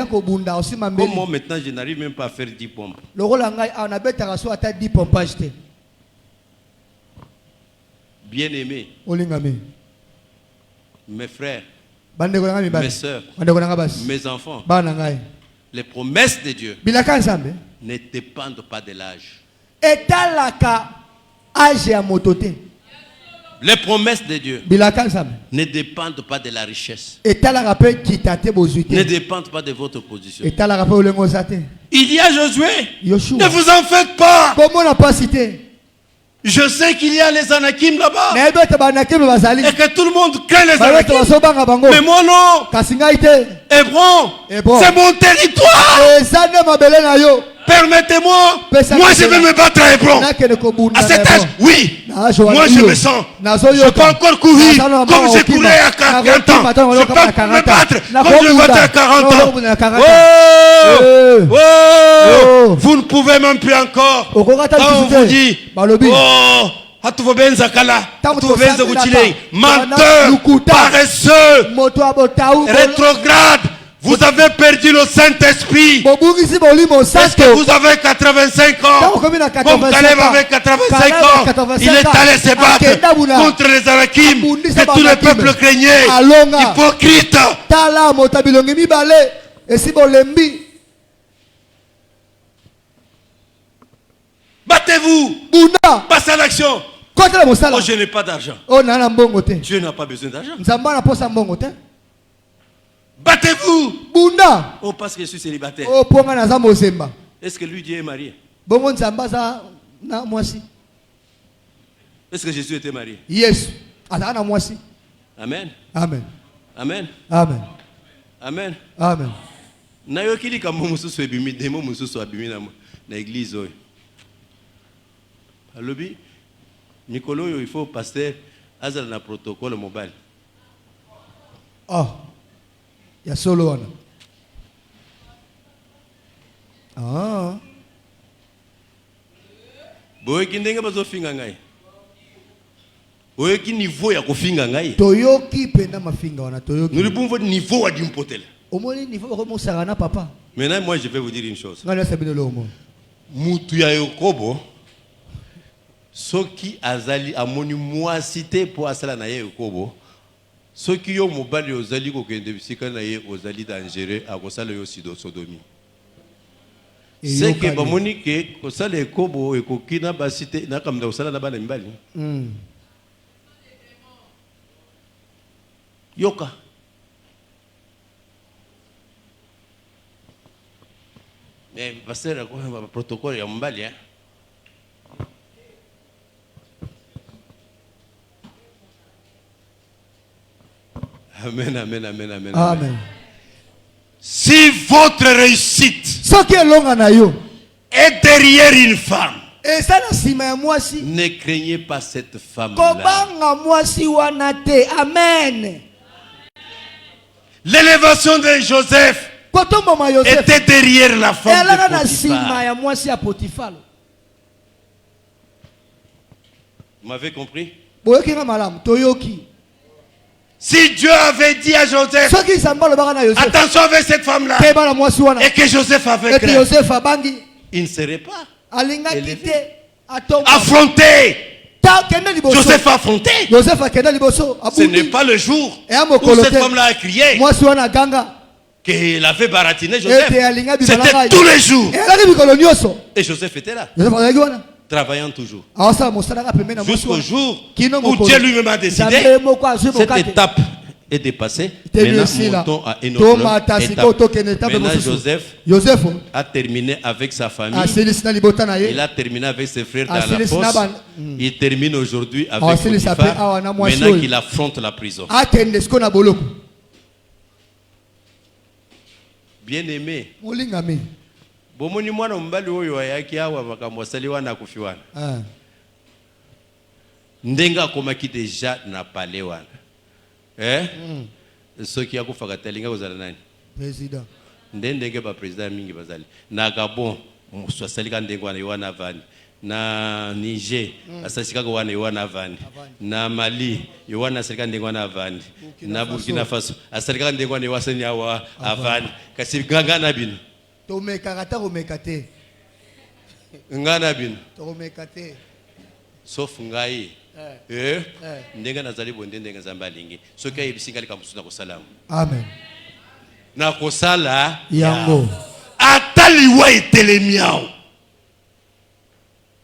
Comment maintenant je n'arrive même pas à faire 10 pompes? Bien-aimés, mes frères, mes soeurs, mes enfants, les promesses de Dieu ne dépendent pas de l'âge. Les promesses de Dieu ne dépendent pas de la richesse. Ne dépendent pas de votre position. Il dit à Josué, ne vous en faites pas. Je sais qu'il y a les Anakim là-bas. Et que tout le monde craint les Anakim. Mais moi non. Hébron, c'est mon territoire. Permettez-moi. Moi je vais me battre à Hébron. À cet âge, oui. Moi je me sens. Je peux encore courir comme j'ai couru à 40 ans. Je peux me battre comme je me battais à 40 ans. Oh, vous ne pouvez même plus encore. Quand on vous dit, menteur, paresseux, rétrograde, vous avez perdu le Saint-Esprit. Est-ce que vous avez 85 ans? Comme Caleb avait 85 ans, il est allé se battre contre les Anakim et tout le peuple craignait. Hypocrite. Battez-vous. Passez à l'action. Oh, je n'ai pas d'argent. Dieu n'a pas besoin d'argent. Battez-vous. Oh, parce que je suis célibataire. Est-ce que lui, Dieu est marié? Est-ce que Jésus était marié? Yes. Amen. Amen. Amen. Amen. Amen. Amen. Nayokili kamo mususu ebimi demo mususu abimi na église oyo. Alobi Nikolo il faut pasteur azala na protocole mobile. Ah. Ya solo wana. Ah. Boyeki ndenge bazofinga ngai. Boyeki niveau ya kofinga ngai. Toyoki penda mafinga wana toyoki. Nous le niveau wa dimpotela. Omoni niveau ko sarana papa. Maintenant moi je vais vous dire une chose. Ngana sabino lo mo. Mutu ya Yakobo soki azali amoni mwasite po asala na ye Yakobo. Soki yo mobali ozali ko kende bisika na ye ozali dangereux akosala yo sodomi. C'est que bamoni ke kosala Yakobo ekokina basite na kamda kosala na bana mibali. Yoka. Mais pasteur quoi protocole ya mbali hein. Amen, amen, amen, amen. Amen. Si votre réussite est derrière une femme, Ne craignez pas cette femme-là. Amen. L'élévation de Joseph était derrière la femme de Potiphar. Vous m'avez compris? Si Dieu avait dit à Joseph, attention avec cette femme-là, et que Joseph avait craint, il ne serait pas affronté. Joseph a affronté. Ce n'est pas le jour où cette femme-là a crié qu'elle avait baratiné Joseph. C'était tous les jours. Et Joseph était là, travaillant toujours. Jusqu'au jour où Dieu lui-même a décidé, cette étape est dépassée. Maintenant, montons à une autre étape. Maintenant, Joseph a terminé avec sa famille. Il a terminé avec ses frères dans la fosse. Il termine aujourd'hui avec Potiphar. Maintenant qu'il affronte la prison. Bien aimé. Bomoni mwana mbali oyo ayaki awa bakamwasali wana kufiwana. Ndenga komaki deja na pale wana. Soki akufaka talinga kozala nani? Président. Ndenge ba président mingi bazali. Na Gabon muswasali ka ndengo wana yowana vani. Na Niger asasika ko wana yowana vani. Na Mali yowana asasika ndengo wana vani. Na Burkina Faso asasika ndengo wana yowasani awa avani. Kasi ganga bino. Tomekate. Ngana bino. Tomekate. Sauf ngai. Ndenga nazali bonde ndenga nzambe alingi. Soki ayebisinga likamusu na kosalamu. Amen. Na kosala yango. Ataliwa etelemiao.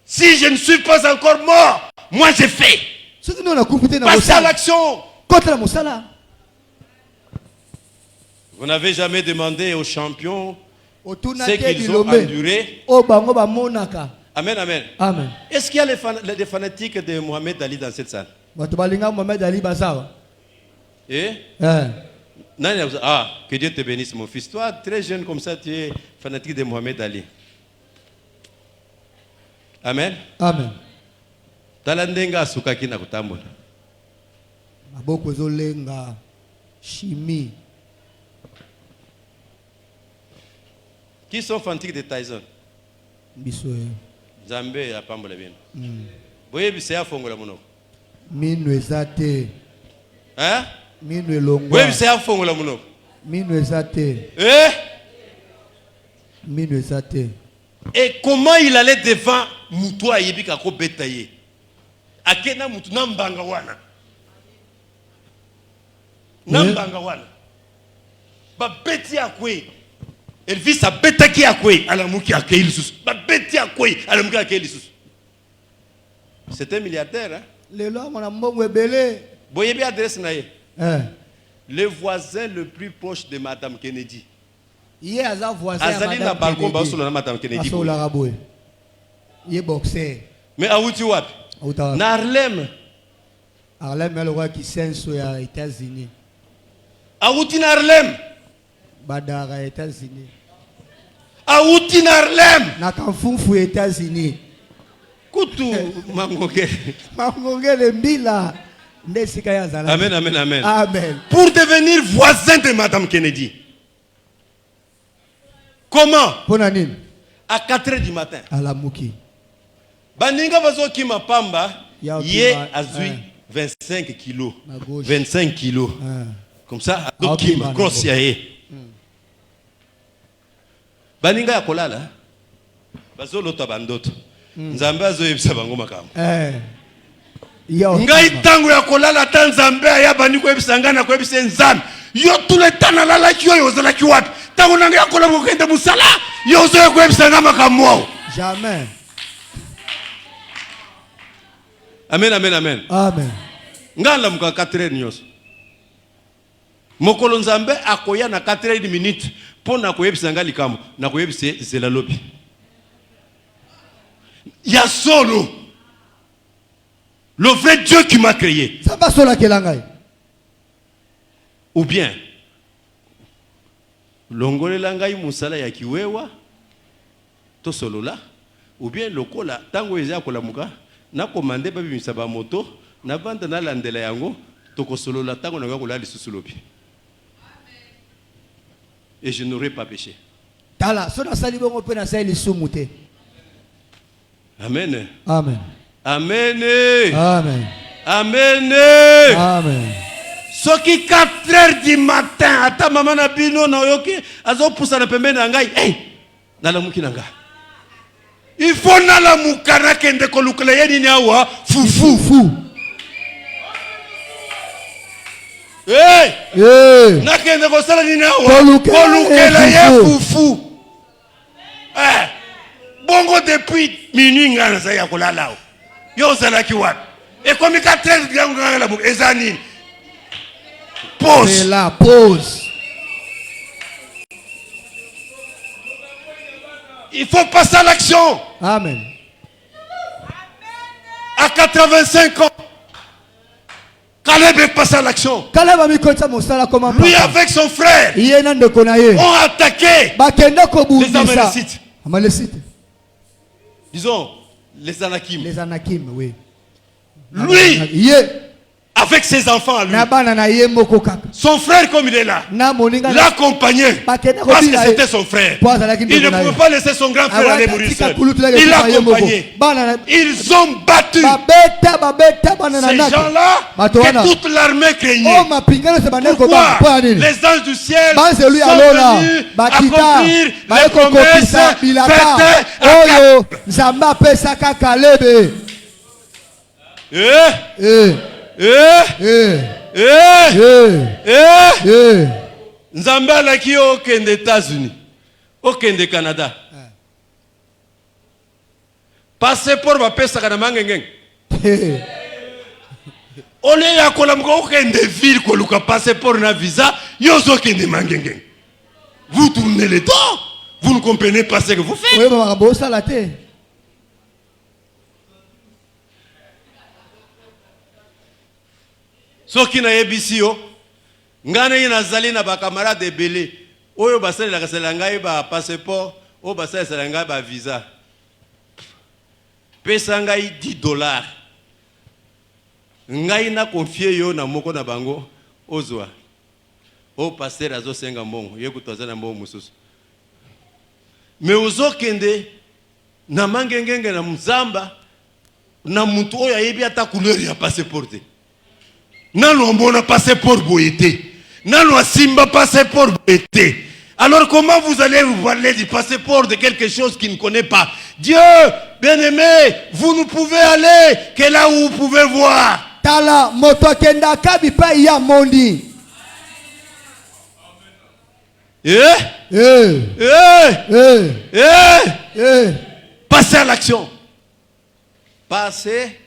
Si je ne suis pas encore mort, moi j'ai fait. Passe à l'action. Vous n'avez jamais demandé aux champions ce qu'ils ont enduré. Amen, amen. Amen. Est-ce qu'il y a des fanatiques de Mohamed Ali dans cette salle? Que Dieu te bénisse, mon fils. Toi, très jeune comme ça, tu es fanatique de Mohamed Ali. Amen. Amen. Talandenga sukaki na kutambola. Maboko zolenga chimie. Qui sont fanatiques de Tyson? Bisoye. Zambé a pambola bien. Boye bise ya fongola monoko. Minu ezate. Hein? Minu elongwa. Boye bise ya fongola monoko. Minu ezate. Minu ezate. Et comment il allait devant mutu ayebika ko betaye? Akena mutu nambanga wana. Nambanga wana. Ba beti akwe. Elvis a betaki akwe alamuki akeli sus. Ba beti akwe alamuki akeli sus. C'est un milliardaire, hein? Le loi mon mbongo ebele. Boyebi adresse na ye. Le voisin le plus proche de Madame Kennedy. Hier aza voisin Azali na balcon ba solo na Madame Kennedy. Asola raboy. Yé boxer. Mais awuti wapi? Na Harlem. Harlem est le roi qui senso ya États-Unis. Awuti na Harlem. Badara États-Unis. Awuti na Harlem. Na Kamfunfu États-Unis. Kutu mangongele. Mangongele mbila. Amen, amen, amen. Amen. Pour devenir voisin de Madame Kennedy. Comment? À 4h du matin. À la mouki. Baninga bazo ki mapamba. Yé azui 25 kilos. 25 kilos. Comme ça, adoki ma cross yaé. Baninga ya kolala. Bazo loto bandoto. Nzambe azo yebisa bango makambo. Ngai tango ya kolala ta Nzambe ya bani ko yebisa ngana ko yebisa Nzambe. Yo tout le temps na lala ki yo zala ki wapi? Tango nanga ya kolala ko kende musala. Yo zo ko yebisa ngama makambo. Jamais. Amen, amen, amen. Amen. Ngala muka 4h nyos. Mokolo Nzambe akoya na 4h minutes pona ko yebisa ngali kambo na ko yebisa zela lobi. Ya solo. Le vrai Dieu qui m'a créé. Ça va sur ou bien longole langai musala ya kiwewa to solola ou bien lokola tango eza kolamuka na commandé ba bimisa ba moto na vanda na landela yango tokosolola tango na kola lisusu lobi. Et je n'aurais pas péché. Tala so na sali bongo pe na sali sumute. Amen. Amen. Amen. Amen. Amen. Amen. Ce qui 4h du matin, ata maman na bino na yoki, azo poussa na pembe na ngai, hey, na la muki na ngai. Il faut na la mukana kende kolukela yeni nyawa, fufu. Hey, hey. Na kende kosala ni nyawa, kolukela ye fufu. Eh, bongo depuis minuit ngana za ya kolala. Yo zala ki wat. Et comme 4h ngana la muki ezani. Pause. Et la pause. Il faut passer à l'action. Amen. À 85 ans, Caleb est passé à l'action. Lui avec son frère ont attaqué les Amalécites. Disons, les Anakim. Les Anakim, oui. Lui, avec ses enfants à lui. Son frère comme il est là, l'accompagnait parce que c'était son frère. Il ne pouvait pas laisser son grand frère aller mourir seul. Il l'accompagnait. Ils ont battu ces gens-là que toute l'armée craignait. Pourquoi? Les anges du ciel sont venus accomplir les promesses faites à Caleb. Nzambe alaki okende États-Unis, okende Canada. Passeport bapesaka na mangengeng. Ole ya kolamuka okende ville koluka passeport na visa, yozo okende mangengeng. Vous tournez le dos, vous ne comprenez pas ce que vous faites. Oui, maman, ça la tête. Soki na yebisi yo ngana yina zali na ba camarade ebele oyo basali la kasala ngai ba passeport o basali sala ngai ba visa pesa ngai $10 ngai na confier yo na moko na bango ozwa o passer azo senga mbongo yekutoza na mbongo mususu me ozokende na mangengenge na mzamba na muntu oyo ayebi ata couleur ya passeport. Nano mbona passeport boité. Nano simba passeport boité. Alors comment vous allez vous parler du passeport de quelque chose qui ne connaît pas? Dieu, bien-aimé, vous ne pouvez aller que là où vous pouvez voir. Tala moto kenda kabi pa ya mondi. Passez à l'action. Passez.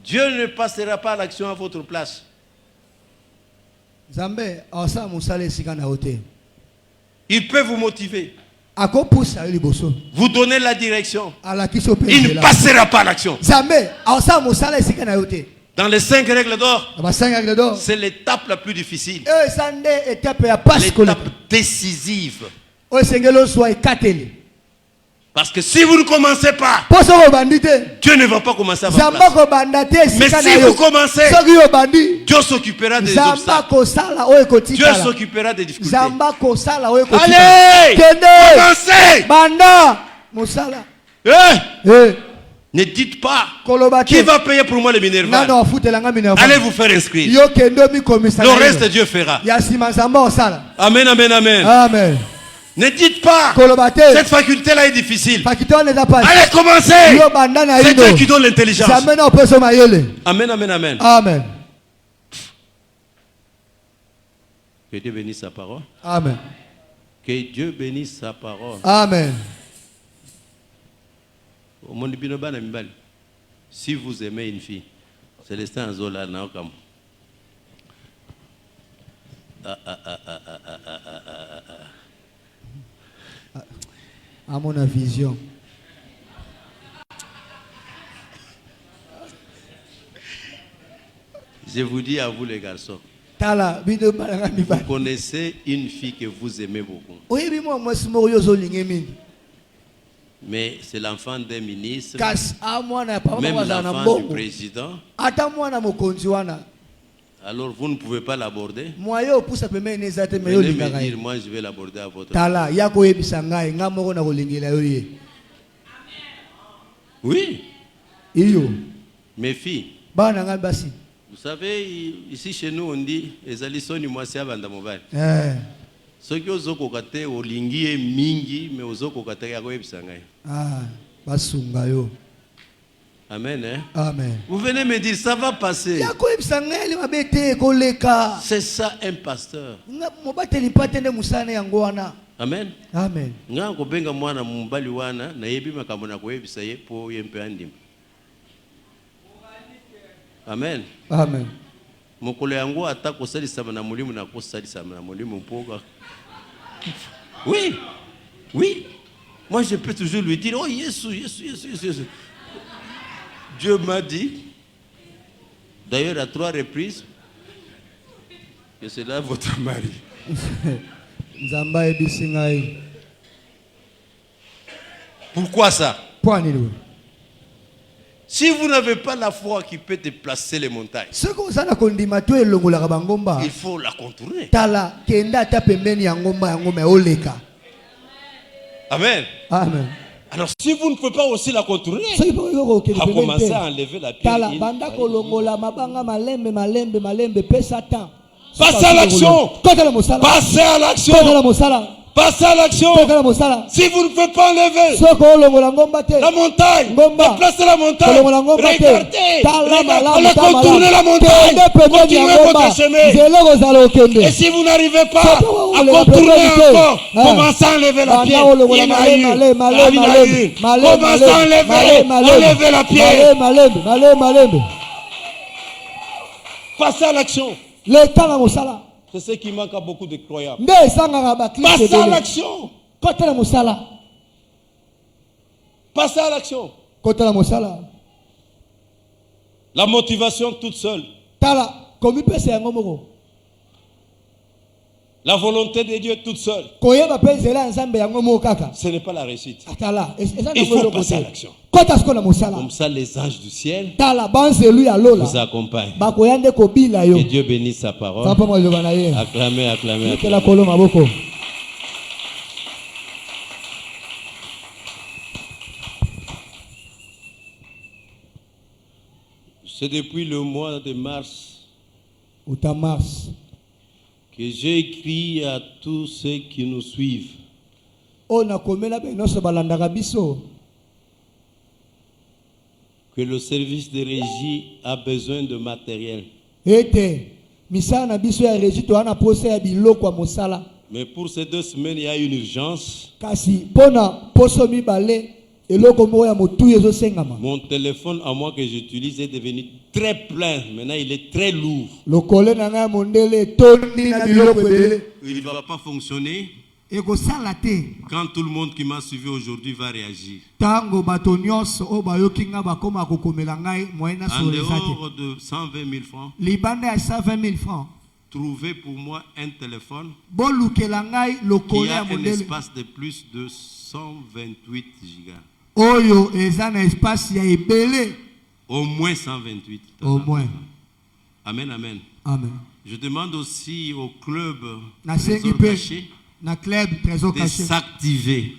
Dieu ne passera pas à l'action à votre place. Il peut vous motiver. Vous donner la direction. Il ne passera pas à l'action. Dans les 5 règles d'or, c'est l'étape la plus difficile. L'étape décisive. Parce que si vous ne commencez pas, Dieu ne va pas commencer à votre place. Mais si vous commencez, Dieu s'occupera des obstacles. Dieu s'occupera des difficultés. Allez, commencez. Ne dites pas qui va payer pour moi les minervales. Allez vous faire inscrire. Le reste Dieu fera. Amen, amen, amen. Amen. Ne dites pas, cette faculté-là est difficile. Allez, commencez. C'est Dieu qui donne l'intelligence. Amen, amen, amen. Amen. Que Dieu bénisse sa parole. Amen. Que Dieu bénisse sa parole. Amen. Si vous aimez une fille, Célestin Zola Naokam. À mon vision. Je vous dis à vous les garçons, vous connaissez une fille que vous aimez beaucoup. Mais c'est l'enfant d'un ministre, même l'enfant du président. Alors vous ne pouvez pas l'aborder. Venez me dire, moi je vais l'aborder à votre tour. Oui. Mes filles. Vous savez, ici chez nous on dit ezalisoni mwasi abanda mobile. Ce qui ozo kokate olingi e mingi mais ozo kokate ya koyebisa ngai. Basunga yo. Amen, hein? Amen. Vous venez me dire, ça va passer. C'est ça un pasteur. Amen. Amen. Nga kobenga mwana mbali wana na yebi makambo na koyebisa ye po yempe andim. Amen. Amen. Mokolo yango ata kosalisa na mulimu na kosalisa na mulimu mpoka. Oui. Oui. Moi je peux toujours lui dire, oh Jésus. Dieu m'a dit, d'ailleurs à 3 reprises, que c'est là votre mari. Pourquoi ça? Si vous n'avez pas la foi qui peut déplacer les montagnes, il faut la contourner. Amen. Amen. Alors si vous ne pouvez pas aussi la contourner, à commencer à enlever la pierre. Passez à l'action. Passez à l'action. Passez à l'action. Si vous ne pouvez pas enlever la montagne, déplacez la montagne. Regardez. Allez contourner la montagne. Continuez votre chemin. Et si vous n'arrivez pas à contourner encore, commencez à enlever la pierre. Il y en a une. Commencez à enlever la pierre. Passez à l'action. C'est ce qui manque à beaucoup de croyants. Passez à l'action. Passez à l'action. La motivation toute seule. La volonté de Dieu toute seule. Ce n'est pas la réussite. Il faut passer à l'action. Comme ça, les anges du ciel vous accompagnent. Que Dieu bénisse sa parole. Acclamez, acclamez, acclamez. C'est depuis le mois de mars que j'ai écrit à tous ceux qui nous suivent. Que le service de régie a besoin de matériel. Mais pour ces 2 semaines, il y a une urgence. Mon téléphone à moi que j'utilise est devenu très plein. Maintenant, il est très lourd. Il ne va pas fonctionner. Quand tout le monde qui m'a suivi aujourd'hui va réagir. En dehors de 120 000 francs, trouvez pour moi un téléphone qui a un espace de plus de 128 gigas. Au moins 128. Au moins. Amen, amen. Amen. Je demande aussi au club de s'activer.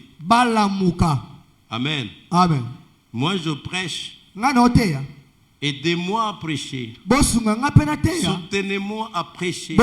Amen. Amen. Moi je prêche. Aidez-moi à prêcher. Soutenez-moi à prêcher.